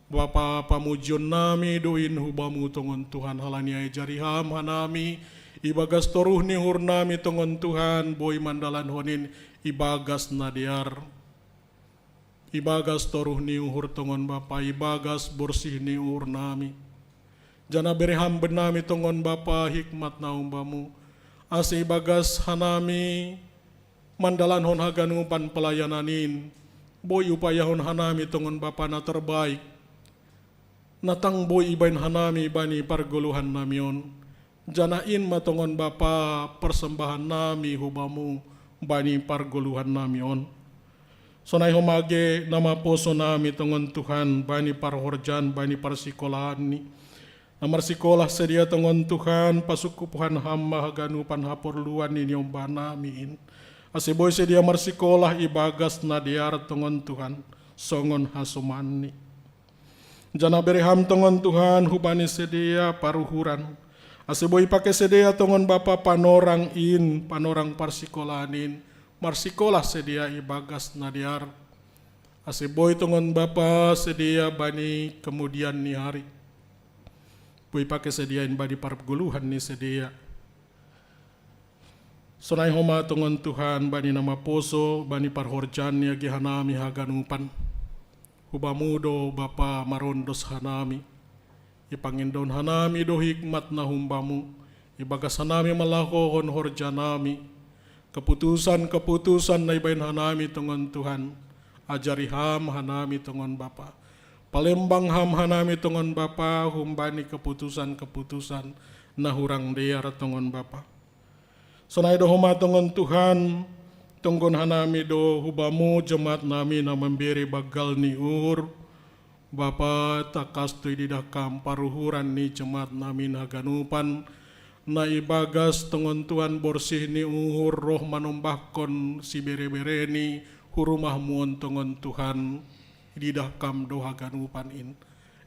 C: Bapa pamujion nami doin hubamu tongon Tuhan halaniay jariham hanami. Ibagas toruh ni hur nami tongon Tuhan boy mandalan honin ibagas nadiar. Ibagas toruh ni uhur tongon Bapa ibagas bersih ni uhur nami. Jana bereham benami tongon Bapa hikmat na umbamu. Ase ibagas hanami mandalan hon haganupan pelayananin. Boy upaya hon hanami tongon Bapa na terbaik. Natang boy ibain hanami bani parguluhan namion. Janain matongon Bapa persembahan nami hubamu bani parguluhan nami on. Sonay humage nama poso nami tongon Tuhan bani parhorjan bani parsikolahan ni. Namar sikolah sedia tongon Tuhan pasukupuhan hama haganupan haporluan ni nyom banamiin. Asiboy sedia marsikolah ibagas nadiar tongon Tuhan songon hasumani. Jana bereham tongon Tuhan hubani sedia paruhuran. Aseboy pake sedia tongon Bapa panorang parsikolanin, marsikolah sedia ibagas nadiar. Aseboy tongon Bapa sedia bani kemudian ni hari. Boy pake sediain bani parguluhan ni sedia. Sonai homa tongon Tuhan bani nama poso, bani parhorjan ya gihanami haganupan. Hubamudo Bapa marondos hanami. Ipangindon hanami do hikmat na humbamu. Ibagas hanami malakohon horjanami. Keputusan na ibain hanami tongon Tuhan. Ajari ham hanami tongon Bapa. Palembang ham hanami tongon Bapa. Humbani keputusan na hurang dear tongon Bapa. Sonai do homa tongon Tuhan, tonggon hanami do hubamu jemaat nami na memberi bagal ni ur, Bapa takastoy didakam paruhuran ni jemaat nami na ganupan, na ibagas tongon Tuhan borsih ni uhur roh manumbahkon si bere-bere ni hurumahmuon tongon Tuhan, didakam do haganupan in.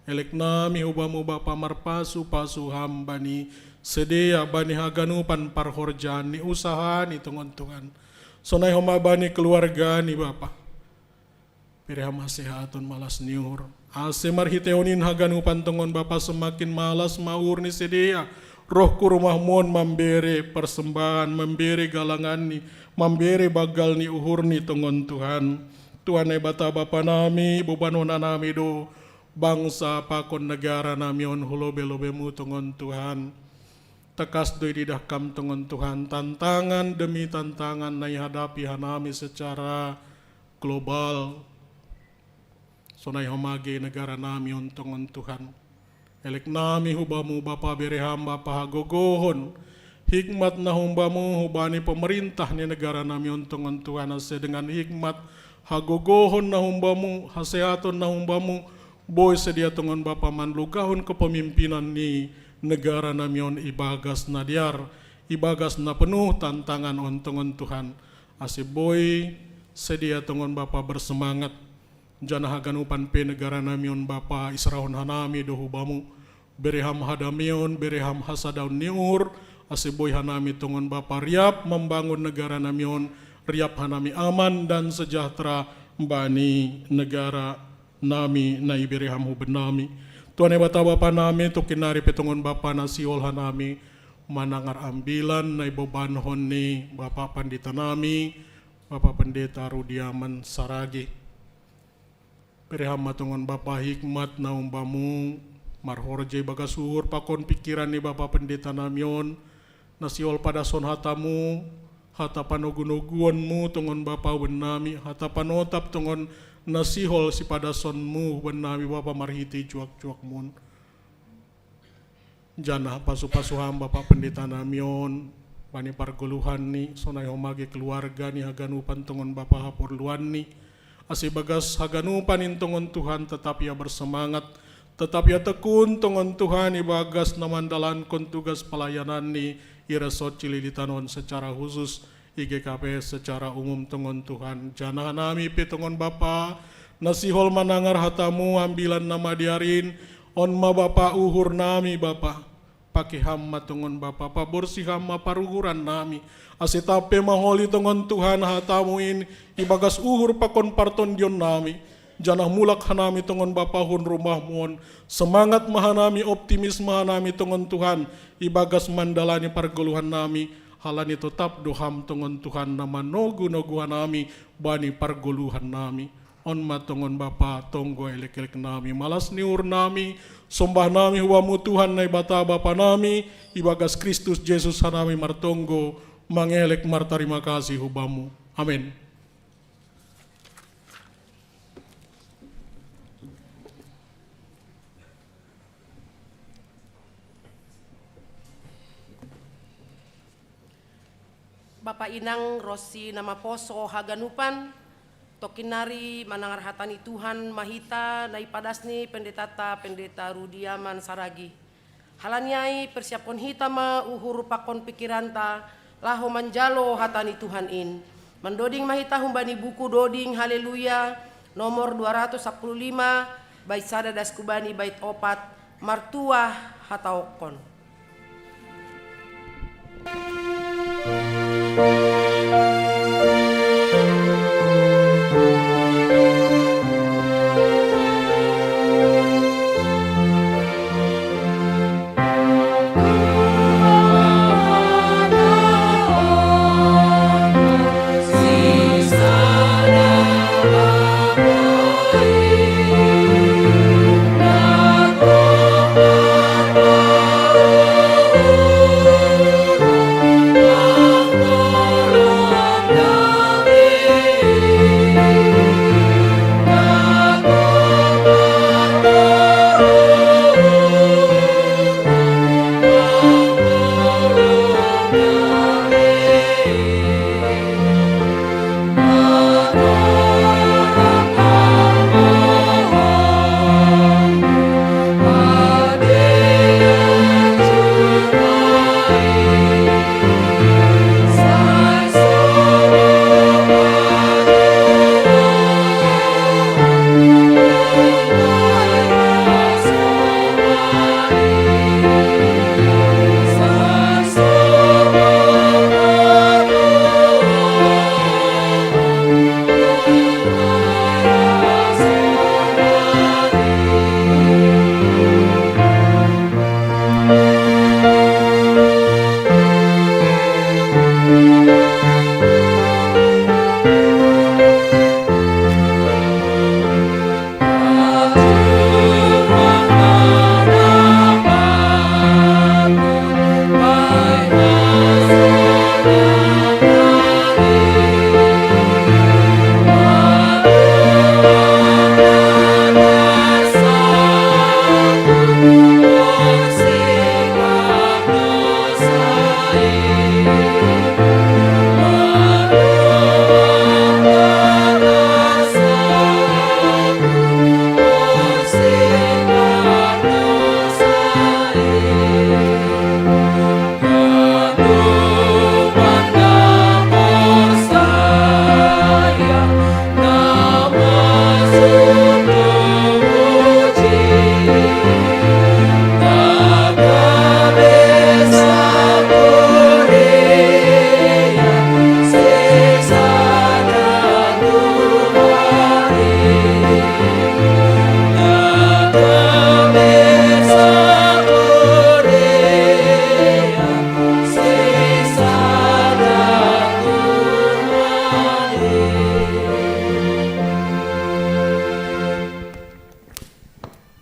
C: Elek nami hubamu Bapa marpasu pasu hamba ni sedia bani haganupan parhorjan ni usaha ni tongon Tuhan. Sonai homa bani keluarga ni Bapa. Pireham sehaton malas niur. Ase marhiteonin haganupan tongon Bapa semakin malas maur ni sedia. Roh ku rumah mon memberi persembahan, memberi galangan ni, memberi bagal ni uhur ni tongon Tuhan. Tuhan bata Bapa nami, bubanona nami do bangsa pakon negara nami on hulobe-lobemu tongon Tuhan. Tekas doi didahkam tongon Tuhan, tantangan demi tantangan na ihadapi hanami secara global. Sonai homage negara nami on tongon Tuhan. Elek nami hubamu Bapa bereham Bapa hagogohon. Hikmat na humbamu hubani pemerintah ni negara nami on tongon Tuhan. Ase dengan hikmat hagogohon na humbamu, haseaton na humbamu. Boy sedia tongon Bapa manlugahon kepemimpinan ni negara namion ibagas na diar, ibagas na penuh tantangan on tongon Tuhan. Ase boy sedia tongon Bapa bersemangat. Jana haganupan pe negara namion Bapa israhon hanami do hubamu. Bereham hadamion, bereham hasadaun niur. Ase boy hanami tongon Bapa riap membangun negara namion, riap hanami aman dan sejahtera bani negara nami na ibereham hubenami. Tuhan bata Bapa nami to kinari petongon Bapa na siol hanami manangar ambilan na ibobanhon ni Bapa Pandita nami, Bapa Pendeta Rudiaman Saragi. Pereham matongon Bapa hikmat na umbamu marhorje bagasuhur pakon pikiran ni Bapa Pendeta namion na siol pada son hatamu, hata panogunoguanmu tongon Bapa wenami, hata panotap tongon nasihol si pada sonmu benami Bapa marhiti cuak-cuak mun. Jana pasu-pasu hamba Bapa Pendeta namion, bani parguluhan ni, sonai homage keluarga ni haganupan tongon Bapa hapurluan ni. Ase bagas haganupan in tongon Tuhan tetap ia bersemangat, tetap ia tekun tongon Tuhan ibagas namandalan kon tugas pelayanan ni iresot cililitanon secara khusus. IGKP secara umum tongon Tuhan. Jana nami petongon Bapa nasihol manangar hatamu ambilan nama diarin on ma Bapa uhur nami Bapa. Pake hamma tongon Bapa paborsi hamma paruhuran nami. Asitape maholi tongon Tuhan hatamu in ibagas uhur pakon parton dion nami. Jana mulak hanami tongon Bapa hun rumah mon. Semangat mahanami optimis mahanami tongon Tuhan ibagas mandalani parguluhan nami. Halani tetap doham tongon Tuhan nama nogu-noguhan nami bani parguluhan nami. On matongon Bapa tonggo elek-elek nami malas niur nami sombah nami huamu Tuhan nai bata Bapa nami ibagas Kristus Yesus hanami martonggo mangelek martarima kasih hubamu. Amin.
A: Bapak Inang Rosi nama poso haganupan tokinari manangar hatani Tuhan mahita nai padasni pendeta Rudiaman Saragi. Halanyai persiapon hita ma uhuru pakon pikiranta laho manjalo hatani Tuhan in. Mendoding mahita humbani buku doding haleluya nomor 215 bait sada daskubani bait opat martuah hataokon.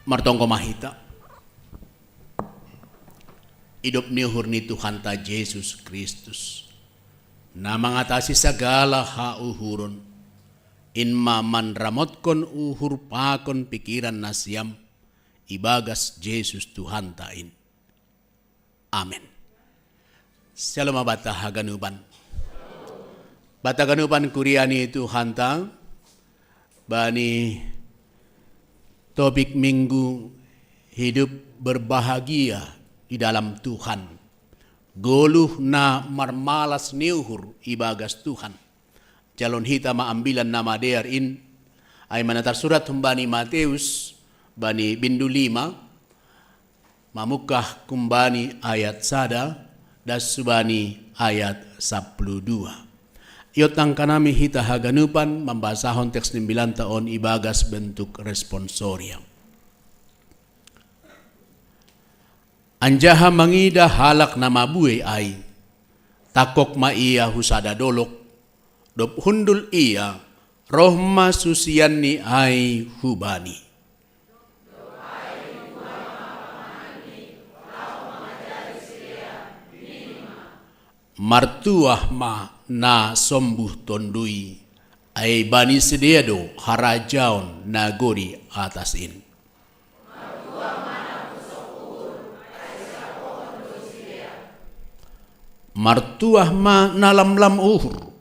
D: Martongko mahita. Hidup niuhur ni Tuhan ta Yesus Kristus. Na mengatasi segala hauhurun. Inma man ramotkon uhur pakon pikiran nasyam. Ibagas Yesus Tuhan tain. Amin. Shalom bata haganuban. Bata ganuban kuriani Tuhan ta. Bani topik minggu hidup berbahagia di dalam Tuhan. Goluh na marmalas niuhur ibagas Tuhan. Calon hita maambilan nama dear in ay manatar surat humbani Mateus bani bindu 5 mamukah kumbani ayat sada das subani ayat 12. Iotang kanami hita haganupan membasahon teks 9 taon ibagas bentuk responsorium. Anjaha mangida halak nama buwe ay takok ma iya husada dolok dop hundul iya rohma susian ni ay hubani. Martuah ma na sombuh tondui ay bani sedeado harajaon nagori atasin. Martuah ma nalamlam uhur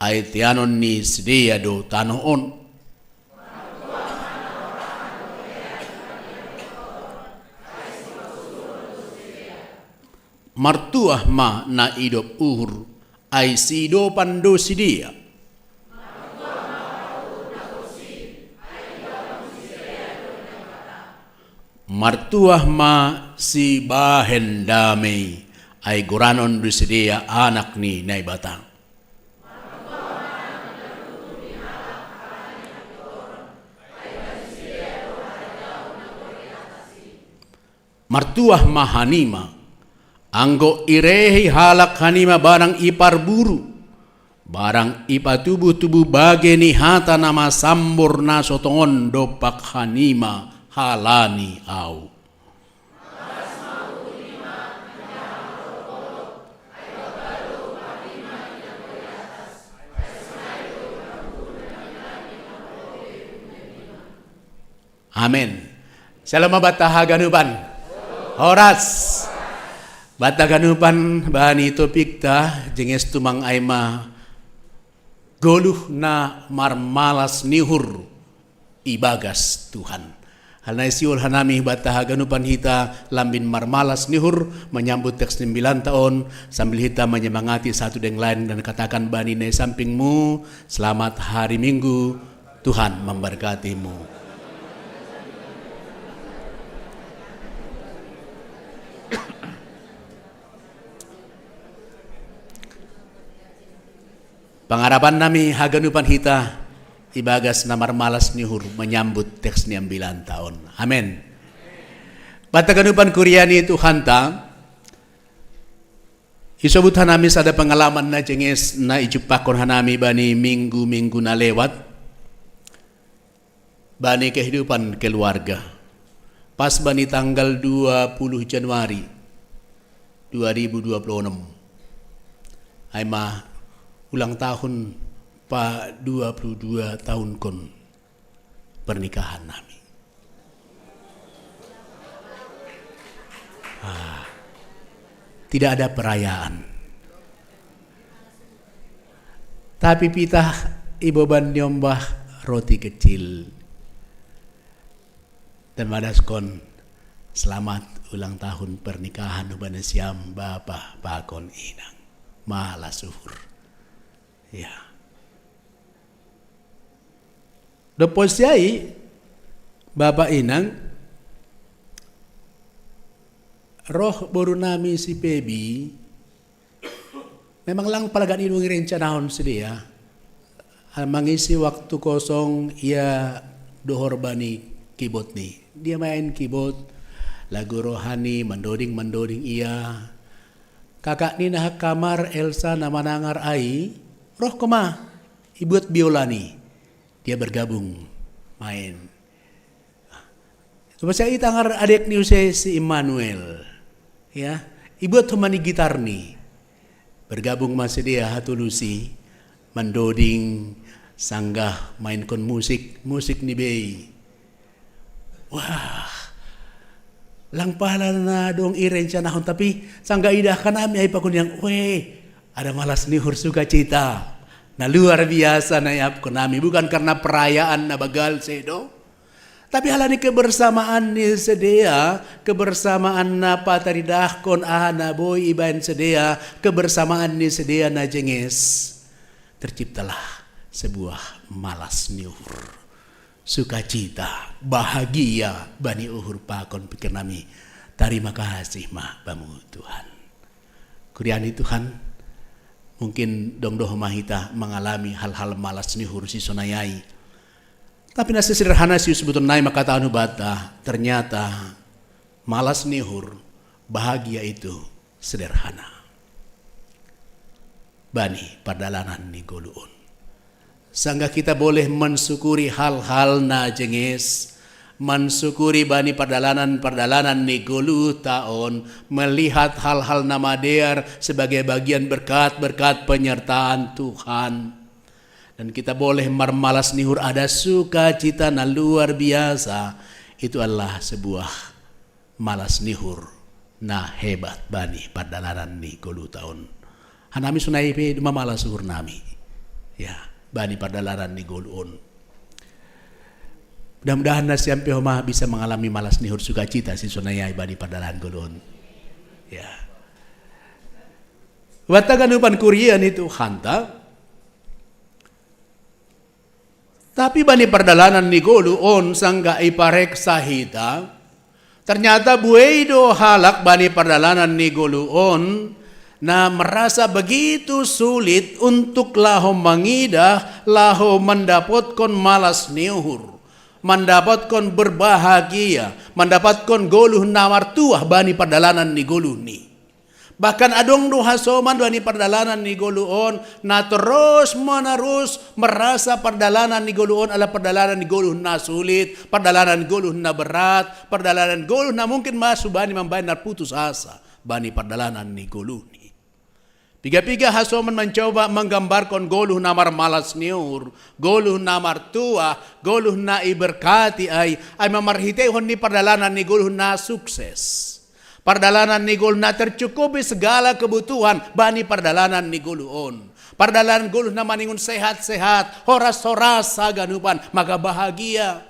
D: ay tianon ni sedeado tanoon. Martuah ma na idop uhur ay sido pando sidia. Martuah ma si bahen damai ay goranon bersedia anak ni naibata. Martuah mahanima, anggo irehi halak hanima barang ipar buru, barang ipa tubuh-tubuh bageni hata nama sambur na sotongon dopak hanima halani au. Amin. Salam bataha ganuban. Horas. Bata ganuban bani topik ta jenges tumang aima goluh na marmalas nihur ibagas Tuhan. Hal na isiul hanami bataha ganuban hita lambin marmalas nihur menyambut teks 9 tahun sambil hita menyemangati satu dengan lain dan katakan bani ne sampingmu selamat hari Minggu, Tuhan memberkatimu. Pangarapan nami haganupan hita ibagas namar malas nihur menyambut teks 9 tahun. Amin. Bataganupan kuryani Tuhan ta isobut hanami sada pengalaman na jenges na ijupakon hanami bani minggu-minggu na lewat bani kehidupan keluarga. Pas bani tanggal 20 Januari 2026 ay ulang tahun pa 22 tahun kon pernikahan nami. Tidak ada perayaan. Tapi pitah iboban nyombah roti kecil. Dan madaskon selamat ulang tahun pernikahan ubana siam bapa pakon inang. Mahala suhur. Ya. Dopos yai Bapak Inang roh baru nami si Pebi memang lang palagan inung rencanahon sedia mengisi waktu kosong ia dohor bani keyboard nih dia main keyboard lagu rohani mendoding ia kakak ni nah kamar Elsa nama nangar ai roh koma ibuat biola nih dia bergabung main. Coba saya tangar adik ni si Emmanuel ya ibuat humani gitar nih bergabung masih dia hatulusi mendoding sanggah main kon musik ni bay. Wah lang pala na dong irencanahon tapi sangga idah kanami ay pakun yang ada malas nihur sukacita na luar biasa na yap ko nami bukan karena perayaan na bagal sedo tapi halani kebersamaan ni sedia kebersamaan na pataridah kon na boy ibain sedia kebersamaan ni sedia na jenges terciptalah sebuah malas nihur sukacita bahagia bani uhur pakon pikir nami terima kasih mah bamu Tuhan kuriani Tuhan. Mungkin dong-doh mahita mengalami hal-hal malas nihur si sonayai. Tapi nasi sederhana si sebetulnya maka tahu bata ternyata malas nihur bahagia itu sederhana. Bani perdalanan ni goluun. Sangga kita boleh mensyukuri hal-hal na jenges. Mensyukuri bani perdalanan ni golu tahun melihat hal-hal nama dear sebagai bagian berkat penyertaan Tuhan dan kita boleh marmalas nihur ada sukacita na luar biasa itu adalah sebuah malas nihur na hebat bani perdalanan ni golu tahun hanami sunai pe malas nihur nami ya bani perdalanan ni goluun. Mudah-mudahan nasiampe homa bisa mengalami malas nihur sukacita si sunaya ibadi padalan golon. Ya. Watagan upan kurian itu hanta. Tapi bani perdalanan ni golu on sangga iparek sahita. Ternyata buaido halak bani perdalanan ni goluon na merasa begitu sulit untuk laho mengidah, laho mendapatkan malas niuhur, mendapatkan berbahagia, mendapatkan goluh namar tuah bani perdalanan ni goluh ni. Bahkan adong duha soman bani perdalanan ni goluon na terus menerus merasa perdalanan ni goluon adalah perdalanan ni goluh na sulit, perdalanan goluh na berat, perdalanan goluh na mungkin masuk bani membayar putus asa bani perdalanan ni goluh ni. Piga-piga hasoman mencoba menggambarkan goluh namar malas niur, goluh namar tua, goluh na iberkati ay mamarhitehon ni perdalanan ni goluh na sukses. Perdalanan ni goluh na tercukupi segala kebutuhan bani perdalanan ni goluhon. Perdalanan goluh na maningun sehat-sehat, horas-horas saganupan, maka bahagia.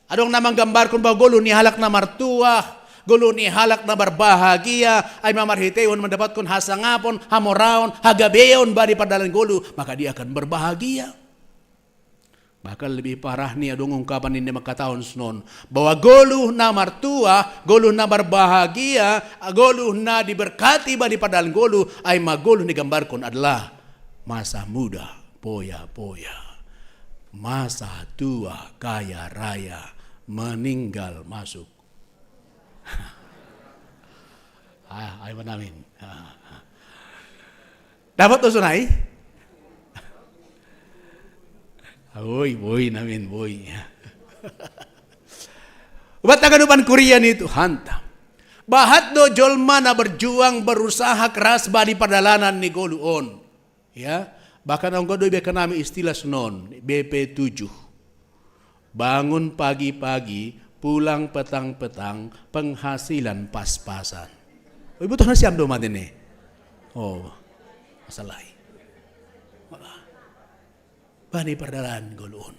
D: Adong namang gambarkan bahwa goluh ni halak na martuah, goluh ni halak na berbahagia, ay mamarhiteon mendapatkan hasangapon, hamoraon, hagabeon bani perdalanan goluh, maka dia akan berbahagia. Bahkan lebih parah nih adong ungkapan ini makatahon senon bahwa goluh na martua, goluh na berbahagia, goluh na diberkati bani padalan goluh ay magoluh ni gambarkon adalah masa muda poya-poya, masa tua kaya raya, meninggal masuk. Ay manamin. Dapat usunay? Boy namin, boy. Ubat na ganupan Korean itu hantam. Bahat do jolma na berjuang berusaha keras bani perdalanan ni goluon. Ya, bahkan ang godoy beka nami istilah senon, BP7. Bangun pagi-pagi, pulang petang-petang, penghasilan pas-pasan. Butuh na siyam do matin eh. Oh, masalah. Bani perdalanan goluon.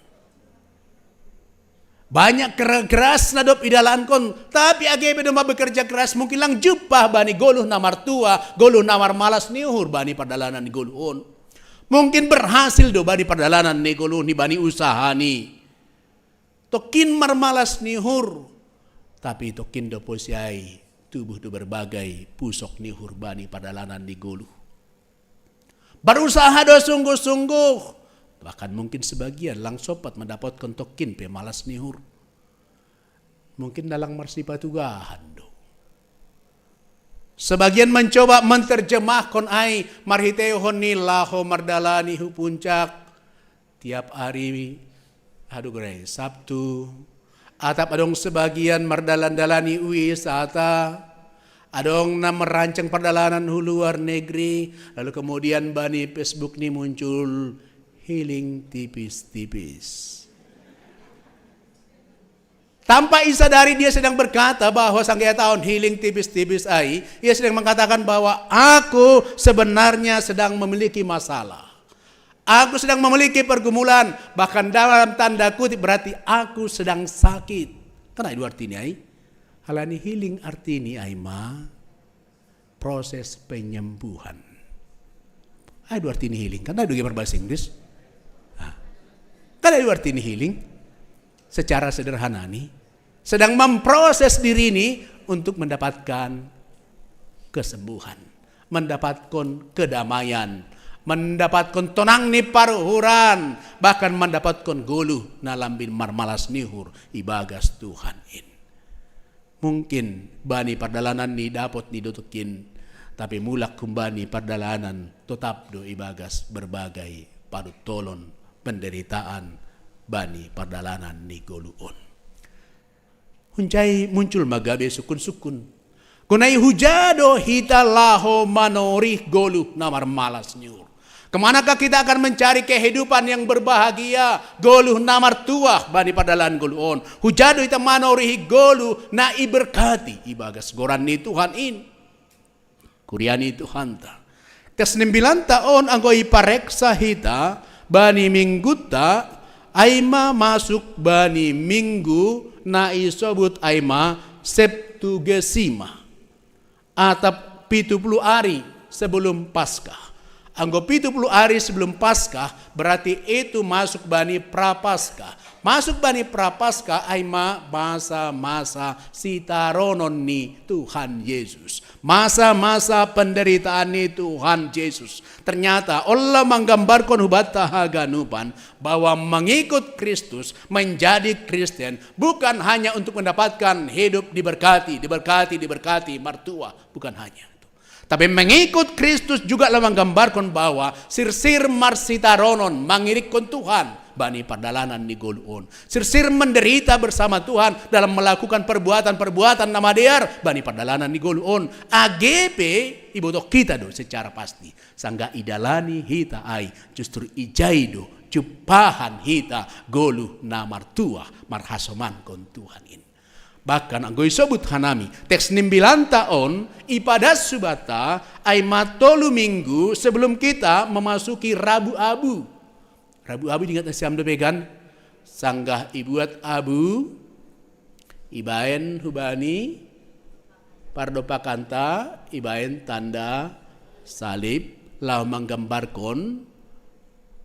D: Banyak keras na dop idalaan kon, tapi agebe do bekerja keras mungkin lang jupah bani goluh namar tua, goluh namar malas niuhur bani perdalanan ni goluon. Mungkin berhasil do bani perdalanan ni goluh ni bani usaha ni. Tokin marmalas niuhur, tapi tokin do posiai tubuh do berbagai pusok niuhur bani perdalanan ni goluh. Berusaha do sungguh-sungguh. Bahkan mungkin sebagian lang sopat mendapatkan tokin pe malas nihur. Mungkin dalang marsipatugahan do. Sebagian mencoba menterjemahkan ay marhitehon ni laho mardalani hu puncak. Tiap hari Sabtu. Atap adong sebagian mardalan-dalani wisata. Adong na merancang perdalanan hu luar negeri. Lalu kemudian bani Facebook ni muncul healing tipis-tipis. Tanpa isadari dia sedang berkata bahwa sanggaya tahun healing tipis-tipis ai, ia sedang mengatakan bahwa aku sebenarnya sedang memiliki masalah. Aku sedang memiliki pergumulan, bahkan dalam tanda kutip berarti aku sedang sakit. Karena itu artinya ai, halani healing artinya ai proses penyembuhan. Itu artinya healing, karena itu berbahasa Inggris. Kan itu artinya healing secara sederhana nih sedang memproses diri ini untuk mendapatkan kesembuhan, mendapatkan kedamaian, mendapatkan tenang nih paruhuran, bahkan mendapatkan goluh na lambin marmalas nihur ibagas Tuhan in. Mungkin bani perdalanan ni dapat didutukin, tapi mulak kumbani perdalanan tetap do ibagas berbagai parut tolon penderitaan bani perdalanan ni goluon. Huncai muncul magabe sukun-sukun. Kunai hujado hita laho manorih goluh namar malas nyur. Kemanakah kita akan mencari kehidupan yang berbahagia? Goluh namar tuah bani perdalanan goluon. Hujado hita manorih goluh na iberkati ibagas goran ni Tuhan in. Kuriani Tuhan ta. Kes-9 taon anggo ipareksa hita bani mingguta aima masuk bani minggu na isobut aima Septugesima atap 70 hari sebelum Paskah Anggo 70 hari sebelum Paskah, berarti itu masuk bani prapaskah. Masuk bani prapaskah aima masa-masa sitaronon ni Tuhan Yesus. Masa-masa penderitaan ni Tuhan Yesus. Ternyata Allah menggambarkan hubata haganupan bahwa mengikut Kristus, menjadi Kristen bukan hanya untuk mendapatkan hidup diberkati martua, bukan hanya. Tapi mengikut Kristus juga menggambarkan bahwa sirsir marsitaronon mengirikkan Tuhan bani perdalanan ni goluon. Sirsir menderita bersama Tuhan dalam melakukan perbuatan-perbuatan nama dear bani perdalanan ni goluon. AGP ibotok kita do secara pasti. Sangga idalani hita ai justru ijaido cupahan hita golu na martua marhasoman kon Tuhan ini. Bahkan anggo isebut hanami teks 9 tahun ipadas subata ay matolu minggu sebelum kita memasuki Rabu Abu. Rabu Abu ingat siam debegan sanggah ibuat abu ibaen hubani pardopakanta ibaen tanda salib lau menggambarkan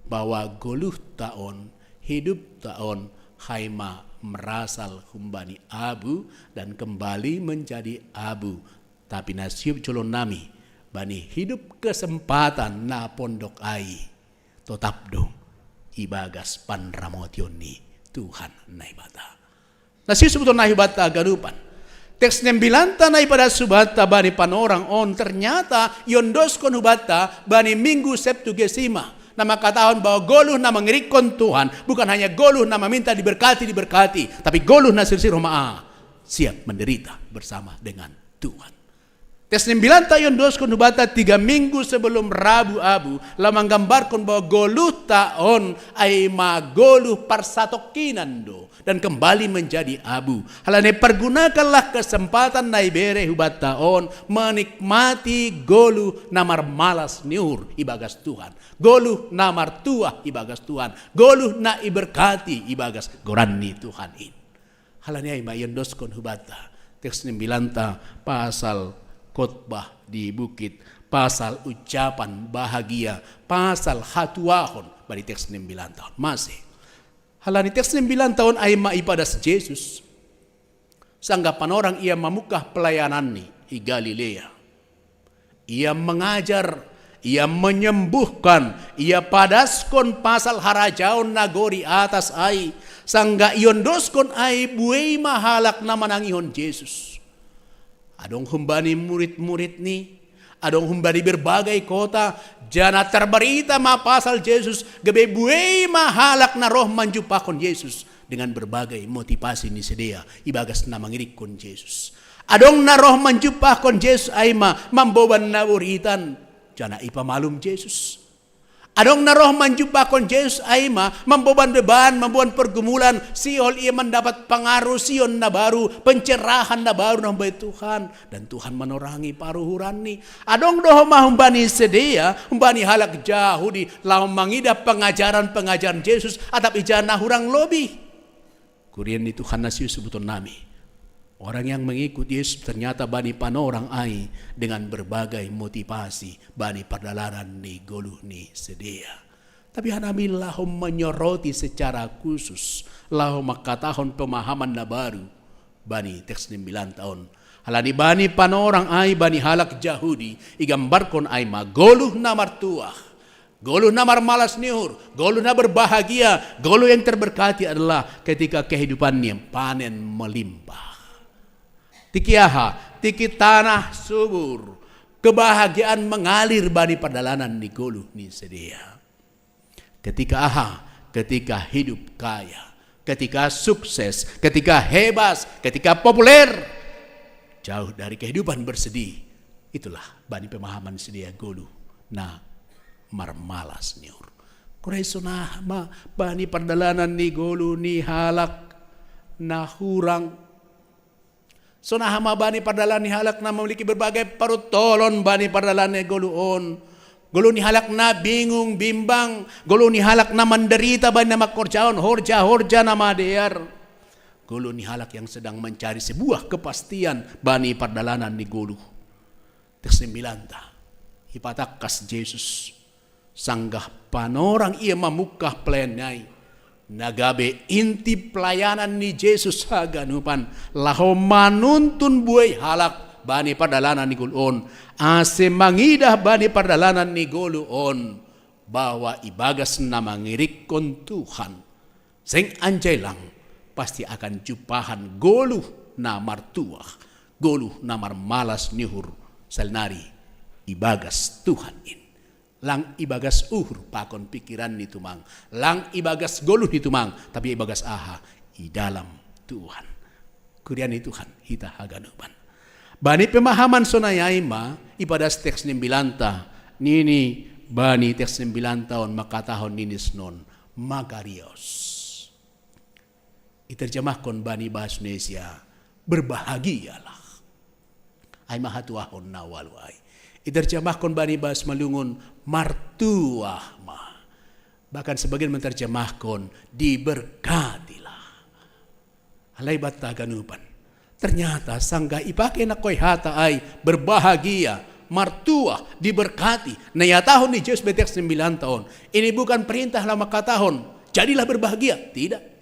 D: bahwa goluh tahun hidup tahun haima merasal humbani abu dan kembali menjadi abu. Tapi nasib culon nami bani hidup kesempatan na pondok ai tetap dong ibagas panramotion ni Tuhan naibata. Nasib sebetulnya naibata garupan. Teks 9 tanay pada subata bani panorang on ternyata yondos kon hubata bani minggu Septuagesima. Nama katakan bahwa goluh na mengirikkan Tuhan bukan hanya goluh na meminta diberkati, tapi goluh na sirsir ma'a siap menderita bersama dengan Tuhan. Tes 9 tahun dos kunubata 3 minggu sebelum Rabu Abu lah menggambarkan bahwa goluh tahun ay magoluh parsatokinan do dan kembali menjadi abu. Halane pergunakanlah kesempatan na ibere hubat tahun menikmati goluh namar malas niur ibagas Tuhan. Goluh namar tua ibagas Tuhan. Goluh na iberkati ibagas gorani Tuhan in. Halane ay mayon dos kon hubata. Teks 9 pasal khotbah di bukit, pasal ucapan bahagia, pasal hatuahon bari teks 9 tahun masih. Halani teks 9 tahun ay maipadas Yesus. Sanggapan orang ia memukah pelayanan ni di Galilea. Ia mengajar, ia menyembuhkan, ia padaskon pasal harajaon nagori atas ai. Sangga iondoskon ai buei mahalak na manangihon Yesus. Adong humbani murid-murid ni, adong humbani berbagai kota, jana terberita ma pasal Yesus, gebe buei mahalak na roh manjupakon Yesus dengan berbagai motivasi ni sedia, ibagas na mangirikon Yesus. Adong na roh manjupakon Yesus ay mamboban na uritan, jana ipamalum Yesus. Adong na roh manjupakon Yesus ay mamboban beban, mamboban pergumulan, siol ia mendapat pengaruh sion na baru, pencerahan na baru ng bayi Tuhan. Dan Tuhan menorangi paruhuran ni. Adong doho mahumbani sedia, humbani halak jahudi, lau mangida pengajaran-pengajaran Yesus, atap ijana hurang lobi. Kurian ni Tuhan nasiu sebuton nami. Orang yang mengikut Yesus ternyata bani panorang ai dengan berbagai motivasi bani perdalanan ni goluh ni sedia. Tapi hanami lahum menyoroti secara khusus lahum makatahon pemahaman na baru bani teks 9 tahun. Halani bani panorang ai bani halak jahudi igambarkon ai goluh na martuah. Goluh na marmalas niur, goluh na berbahagia, goluh yang terberkati adalah ketika kehidupannya panen melimpah. Tikiaha, tiki tanah subur, kebahagiaan mengalir bani perdalanan ni goluh ni sedia. Ketika hidup kaya, ketika sukses, ketika hebas, ketika populer, jauh dari kehidupan bersedih, itulah bani pemahaman sedia goluh na marmalas niur. Kuresona bani perdalanan ni goluh ni halak na hurang. Sona hama bani pardalan ni halak na memiliki berbagai parutolon bani pardalan ni goluon. Golu ni halak na bingung, bimbang. Golu ni halak na menderita bani na makorjaon, horja na madear. Golu ni halak yang sedang mencari sebuah kepastian bani pardalanan ni golu. Teks 9 ipatakkas Yesus sanggah panorang ia mamukah plenai nagabe inti pelayanan ni Yesus haganupan laho manuntun buai halak bani pardalanan ni gulon ase mangidah bani pardalanan ni gulon bahwa ibagas na mangirikon Tuhan sing anjay lang pasti akan jupahan goluh na martuah goluh na marmalas nihur salnari ibagas Tuhan in lang ibagas uhur pakon pikiran ni tumang lang ibagas goluh ni tumang tapi ibagas aha i dalam Tuhan kurian ni Tuhan hita haganupan bani pemahaman sonayay ma ipadas teks nimbilanta nini bani teks 9 tahun makatahon ninis non magarios iterjemahkan bani bahasa Indonesia berbahagialah ay mahatuahon na waluay iterjemahkan bani bahasa Malungun martuah ma bahkan sebagian menterjemahkan diberkatilah alay bata ganupan ternyata sangga ipake na koy hata ay berbahagia martuah diberkati na tahun ni Yesus betek 9 tahun ini bukan perintah lama katahon jadilah berbahagia tidak.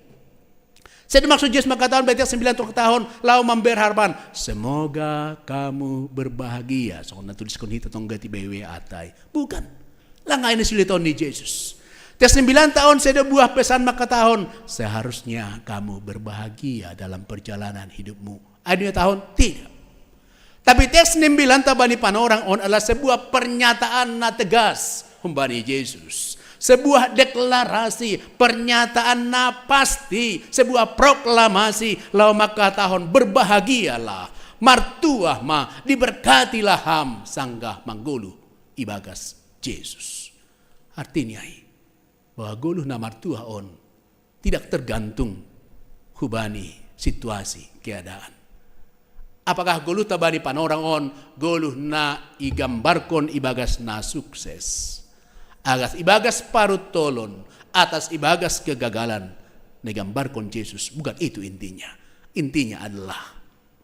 D: Saya maksud Yesus makataon betek 9 tahun lau memberharban semoga kamu berbahagia so natulis kon hita tong gati bewe atay bukan langay na siliton ni Yesus tes 9 tahun saya ada buah pesan makatahon seharusnya kamu berbahagia dalam perjalanan hidupmu ada tahun tidak tapi tes 9 tabani panorang on adalah sebuah pernyataan na tegas humbani Yesus sebuah deklarasi, pernyataan na pasti, sebuah proklamasi, lau maka tahun berbahagialah, martuah ma, diberkatilah ham, sanggah manggulu, ibagas Yesus. Artinya, bahwa guluh na martuah on, tidak tergantung hubani situasi keadaan. Apakah guluh tabani panorang on, guluh na igambarkon ibagas na sukses. Agas ibagas parut tolon atas ibagas kegagalan negambarkon Yesus bukan itu intinya. Intinya adalah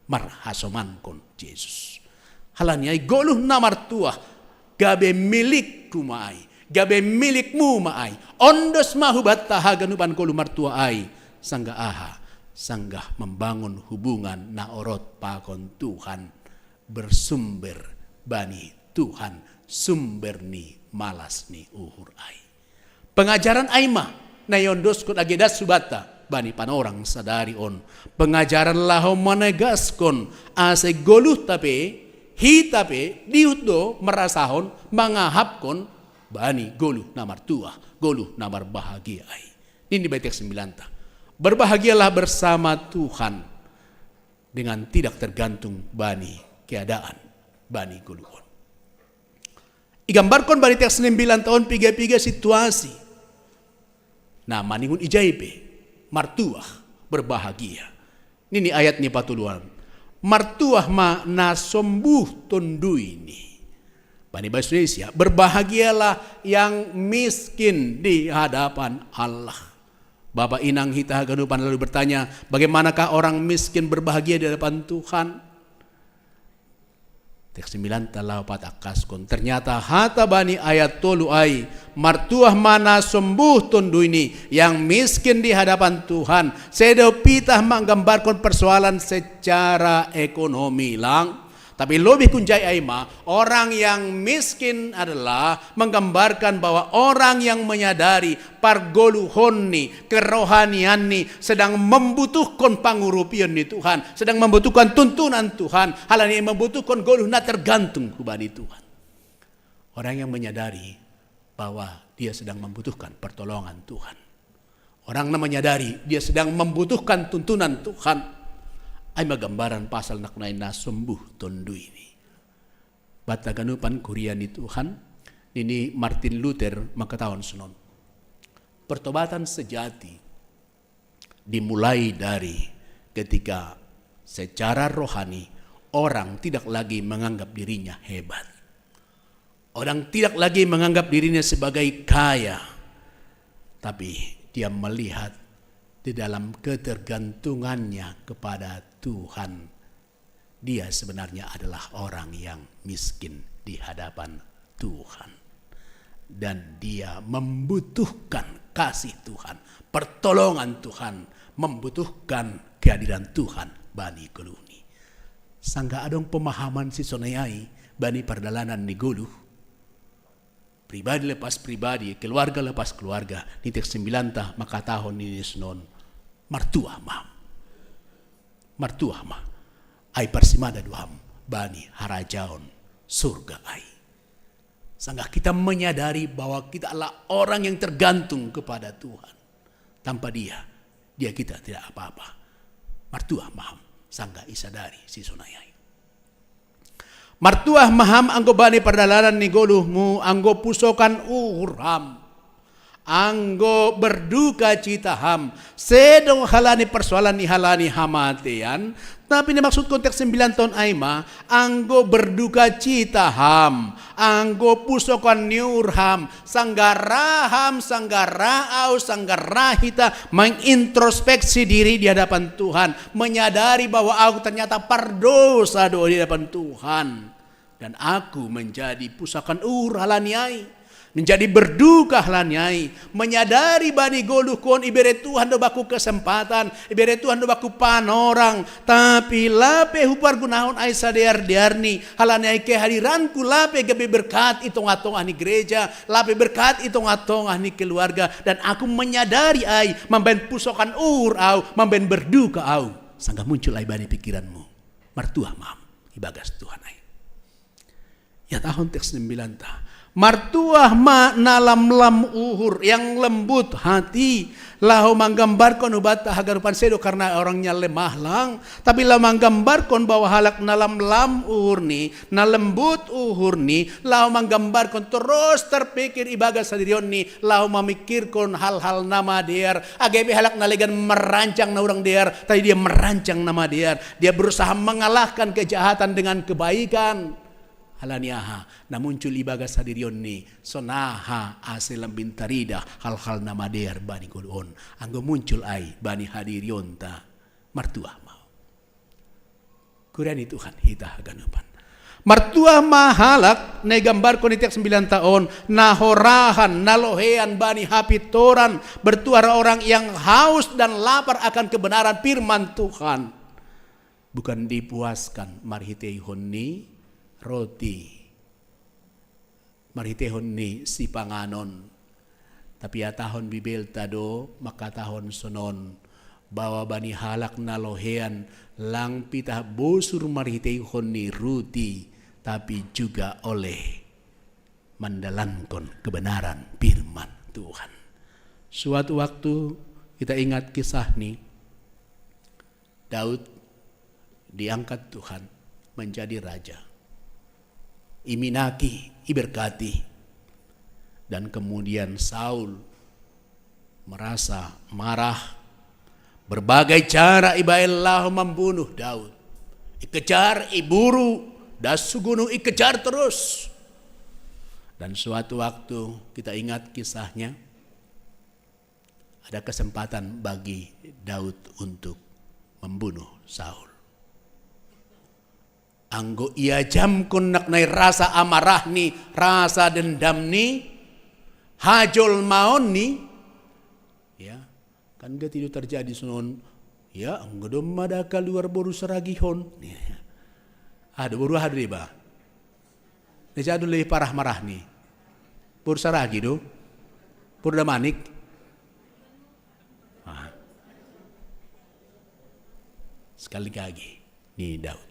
D: marhasoman kon Yesus. Halanya goluh na martuah gabe milikku maay, gabe milikmu maay. Ondos mahubat tahaganupan goluh martuah ay sangga aha, sanggah membangun hubungan na orot pakon Tuhan bersumber bani Tuhan sumber ni malas ni uhur ay. Pengajaran aima na yondos kun agedas subata bani panorang sadari on. Pengajaran laho manegaskon ase goluh tape hitape diutdo merasahon mangahapkon bani goluh namar tuah goluh namar bahagia ay. Ini betek 9. Berbahagialah bersama Tuhan dengan tidak tergantung bani keadaan bani goluhon. Igambarkon bani teks 9 tahun piga-piga situasi. Nah maningun ijaibe, martuah berbahagia. Ini ayat ni patuluan. Martuah ma na sombuh tondu ini. Bani bahasa Indonesia, berbahagialah yang miskin di hadapan Allah. Bapak inang hita ganupan lalu bertanya, bagaimanakah orang miskin berbahagia di hadapan Tuhan? Teks 9 talau patakaskon. Ternyata hata bani ayat tolu ay martuah mana sembuh tundu ini yang miskin di hadapan Tuhan. Sedo pitah menggambarkan persoalan secara ekonomi lang. Tapi lebih kunjai aima, orang yang miskin adalah menggambarkan bahwa orang yang menyadari pargoluhon ni, kerohanian ni sedang membutuhkan pangurupian ni Tuhan, sedang membutuhkan tuntunan Tuhan, hal ini membutuhkan goluh na tergantung kubani Tuhan. Orang yang menyadari bahwa dia sedang membutuhkan pertolongan Tuhan. Orang yang menyadari dia sedang membutuhkan tuntunan Tuhan. Ay magambaran pasal naknay na sembuh tondu ini. Bataganupan kurian ni Tuhan, ini Martin Luther makatahon sunon. Pertobatan sejati dimulai dari ketika secara rohani orang tidak lagi menganggap dirinya hebat. Orang tidak lagi menganggap dirinya sebagai kaya. Tapi dia melihat di dalam ketergantungannya kepada Tuhan, dia sebenarnya adalah orang yang miskin di hadapan Tuhan. dan dia membutuhkan kasih Tuhan, pertolongan Tuhan, membutuhkan kehadiran Tuhan bani goluh ni. Sangga adong pemahaman si sonayai bani perdalanan ni goluh. Pribadi lepas pribadi, keluarga lepas keluarga, nitik 9 tah maka tahun ini senon martuah mah ai persimada duham bani harajaon surga ai. Sangga kita menyadari bahwa kita adalah orang yang tergantung kepada Tuhan. Tanpa dia kita tidak apa-apa. Martuah maham sangga isadari si sonayai. Martuah maham anggo bani perdalanan ni goluhmu, anggo pusokan uram, anggo berduka cita ham, sedong halani persoalan ni halani hamatean, tapi ni maksud konteks 9 tahun aima, anggo berduka cita ham, anggo pusokan niurham, sanggaraham, sanggaraau, sanggarahita, mengintrospeksi diri di hadapan Tuhan, menyadari bahwa aku ternyata pardosa di hadapan Tuhan, dan aku menjadi pusakan halaniai, menjadi berduka halaniai, menyadari bani goluh kon ibere Tuhan do baku kesempatan, ibere Tuhan do baku panorang, tapi lape hupar gunaon ai sadear-dearni halaniai kehadiranku lape gabe berkat itong-atong ahni gereja, lape berkat itong-atong ahni keluarga, dan aku menyadari ai mamben pusokan au, mamben berduka au. Sangga muncul ai bani pikiranmu, martuah mam ibagas Tuhan ai. Ya tahun teks 9 tah. Martuah ma nalam lam uhur, yang lembut hati, lahu manggambarkan ubat hagarupan sedo karena orangnya lemah lang, tapi lahu manggambarkan bahwa halak nalam lam uhur ni, na lembut uhur ni, lahu manggambarkan terus terpikir ibaga sadirion ni, lahu memikirkan hal-hal nama dia, agebe halak nalegan merancang na orang dia, tapi dia merancang nama dia berusaha mengalahkan kejahatan dengan kebaikan. Halaniaha na muncul ibaga sadirion ni sonaha aselam bintarida hal-hal nama der bani golon anggo muncul ai bani hadirion ta martuah mau kurani Tuhan hita ganupan martuah mahalak na gambar ko ni tiak 9 taon nahorahan nalohean bani hapitoran bertuara orang yang haus dan lapar akan kebenaran firman Tuhan, bukan dipuaskan marhiteihon ni roti, marhitehon ni si panganon, tapi atahon bibel tado maka tahon sonon bawa bani halak nalohean lang pitah bosur marhitehon ni roti, tapi juga oleh mendalankan kebenaran firman Tuhan. Suatu waktu kita ingat kisah ni Daud diangkat Tuhan menjadi raja, iminaki, iberkati, dan kemudian Saul merasa marah, berbagai cara ibaillah membunuh Daud, ikejar, iburu, dasugunu ikejar terus. Dan suatu waktu kita ingat kisahnya, ada kesempatan bagi Daud untuk membunuh Saul. Anggo ia jam kunak nai rasa amarah ni, rasa dendam ni, hajol maon ni, ya kan gak tidak terjadi sonon, ya anggo dom ada keluar boru seragihon, ya. Ada boru ada ba, nejadu lebih parah marah ni, boru seragi do, boru damanik, sekali lagi ni Daud.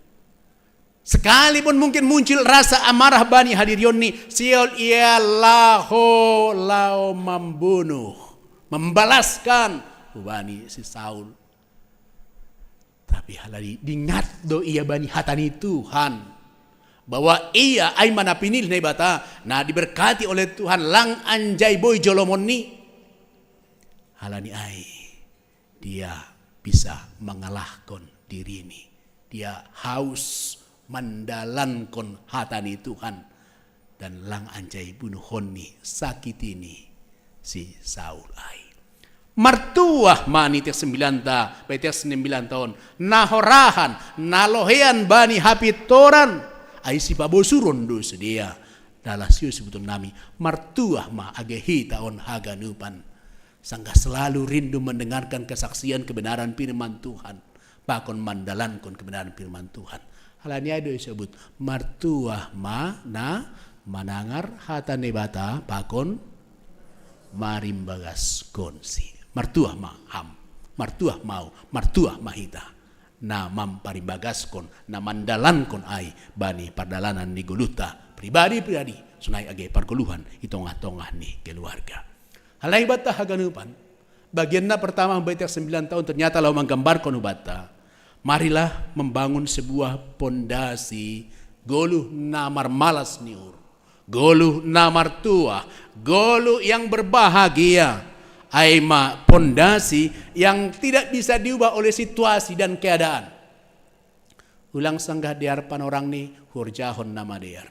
D: Sekalipun mungkin muncul rasa amarah bani hadirion ni, siol ia laho lao membunuh, membalaskan bani si Saul. Tapi halali dingat do ia bani hatani Tuhan bahwa ia ay manapinil na bata na diberkati oleh Tuhan lang anjay boy jolomon ni. Halani ay dia bisa mengalahkan diri ini. Dia haus mandalankan hatani Tuhan dan lang anjay bunuh honi sakitini si Saul ay. Martuah mani tiak 9 ta, tiak 9 tahun nahorahan nalohean bani hapitoran ay si pabosuron do sedia dalas Yesus betul nami martuah ma age hita on haganupan. Sangka selalu rindu mendengarkan kesaksian kebenaran firman Tuhan. Pakon mandalankon kebenaran firman Tuhan. Halanya itu disebut martuah ma na manangar hata nebata pakon marimbagas konsi. Martuah ma ham, martuah mau, martuah mahita. Na mamparimbagas na mandalankon ai bani pardalanan ni guluta pribadi sunai age parguluhan itongah-tongah ni keluarga. Halai bata haganupan. Bagian na pertama baitak 9 tahun ternyata lau menggambarkan ubata. Marilah membangun sebuah pondasi goluh namar malas niur. Goluh namar tua, goluh yang berbahagia. Aima pondasi yang tidak bisa diubah oleh situasi dan keadaan. Ulang sanggah diar panorang ni hurjahon nama diar.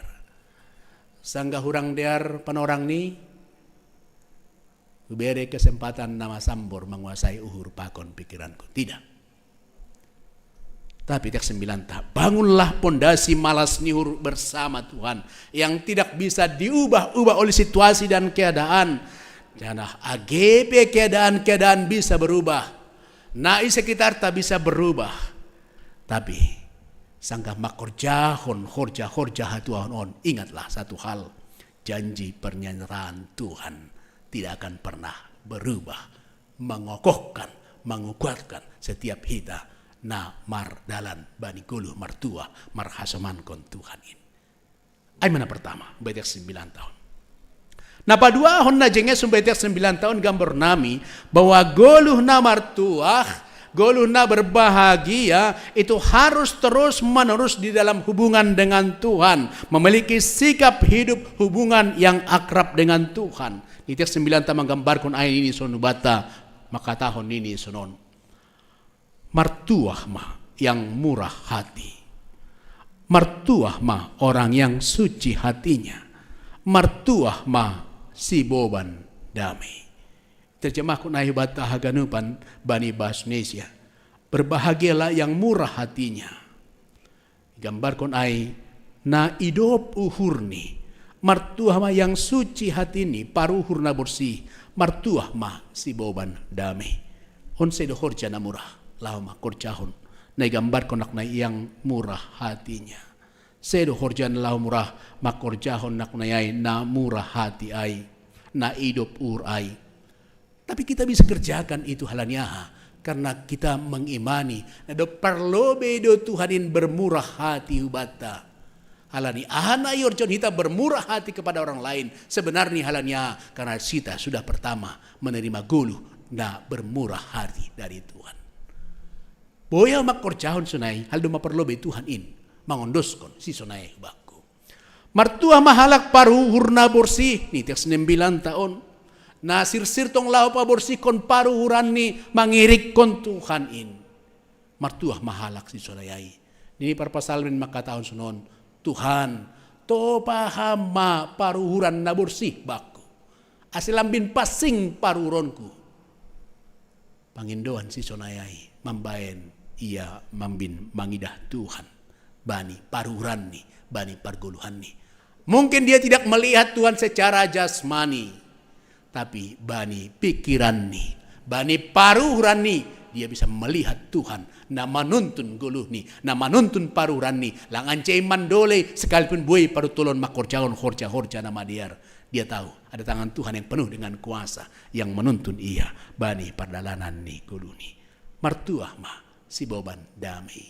D: Sanggah hurang diar panorang ni beri kesempatan nama sambor menguasai uhur pakon pikiranku. Tidak. Tapi tiap 9 tahun. Bangunlah pondasi malas nihur bersama Tuhan. Yang tidak bisa diubah-ubah oleh situasi dan keadaan. Jangan AGP keadaan bisa berubah. Nai sekitar tak bisa berubah. Tapi sangka makorjahon horja Tuhan on. Ingatlah satu hal. Janji pernyataan Tuhan tidak akan pernah berubah, mengokohkan, menguatkan setiap hita na mar dalan bani guluh martua marhasaman kon Tuhan ini. Ay mana pertama betek 9 tahun. Nah padua hon na jenges betek 9 tahun gambar nami bahwa guluh na martua, guluh na berbahagia itu harus terus menerus di dalam hubungan dengan Tuhan, memiliki sikap hidup hubungan yang akrab dengan Tuhan. Itiak 9 tahun menggambarkan ayat ini sonon bata maka tahun ini sonon martuah mah yang murah hati, martuah mah orang yang suci hatinya, martuah mah si boban damai. Terjemahkan ayat bata haganupan bani bahasa Indonesia, berbahagialah yang murah hatinya. Gambarkan ayat na idop uhurni. Martuah mah yang suci hati ini paruhur na bersih. Martuah mah si boban damai. On sedo horja na murah. Lau mah korjahon. Na gambar konak na yang murah hatinya. Sedo horja na lau murah. Makorjahon nak na yay na murah hati ay. Na idop ur ay. Tapi kita bisa kerjakan itu halanya. Karena kita mengimani. Na do perlu bedo Tuhanin bermurah hati ubata. Halani ahana yorjon kita bermurah hati kepada orang lain. Sebenarnya halanya karena kita sudah pertama menerima guluh na bermurah hati dari Tuhan. Boya makorjahon sunai hal duma perlobe Tuhan in mangondoskon si sunai baku. Martua mahalak paru hurna bersih ni tiak 9 tahun. Na sir tong lau pa bersih kon paru huran ni mangirik kon Tuhan in. Martua mahalak si sunai. Ini parpasalmin maka tahun sunon. Tuhan, to pahama paruhuran na bersih baku. Asilambin pasing paruronku. Pangindoan si sonayai mambaen ia mambin mangidah Tuhan. Bani paruhuran ni, bani parguluhan ni. Mungkin dia tidak melihat Tuhan secara jasmani. Tapi bani pikiran ni, bani paruhuran ni. Dia bisa melihat Tuhan, nama nuntun guluh ni, nama nuntun paruran ni, langan cai mandole sekalipun buai paru tulon makorjaon horja nama dia. Dia tahu ada tangan Tuhan yang penuh dengan kuasa yang menuntun ia bani pardalanan ni guluh ni. Martuah mah si boban damai.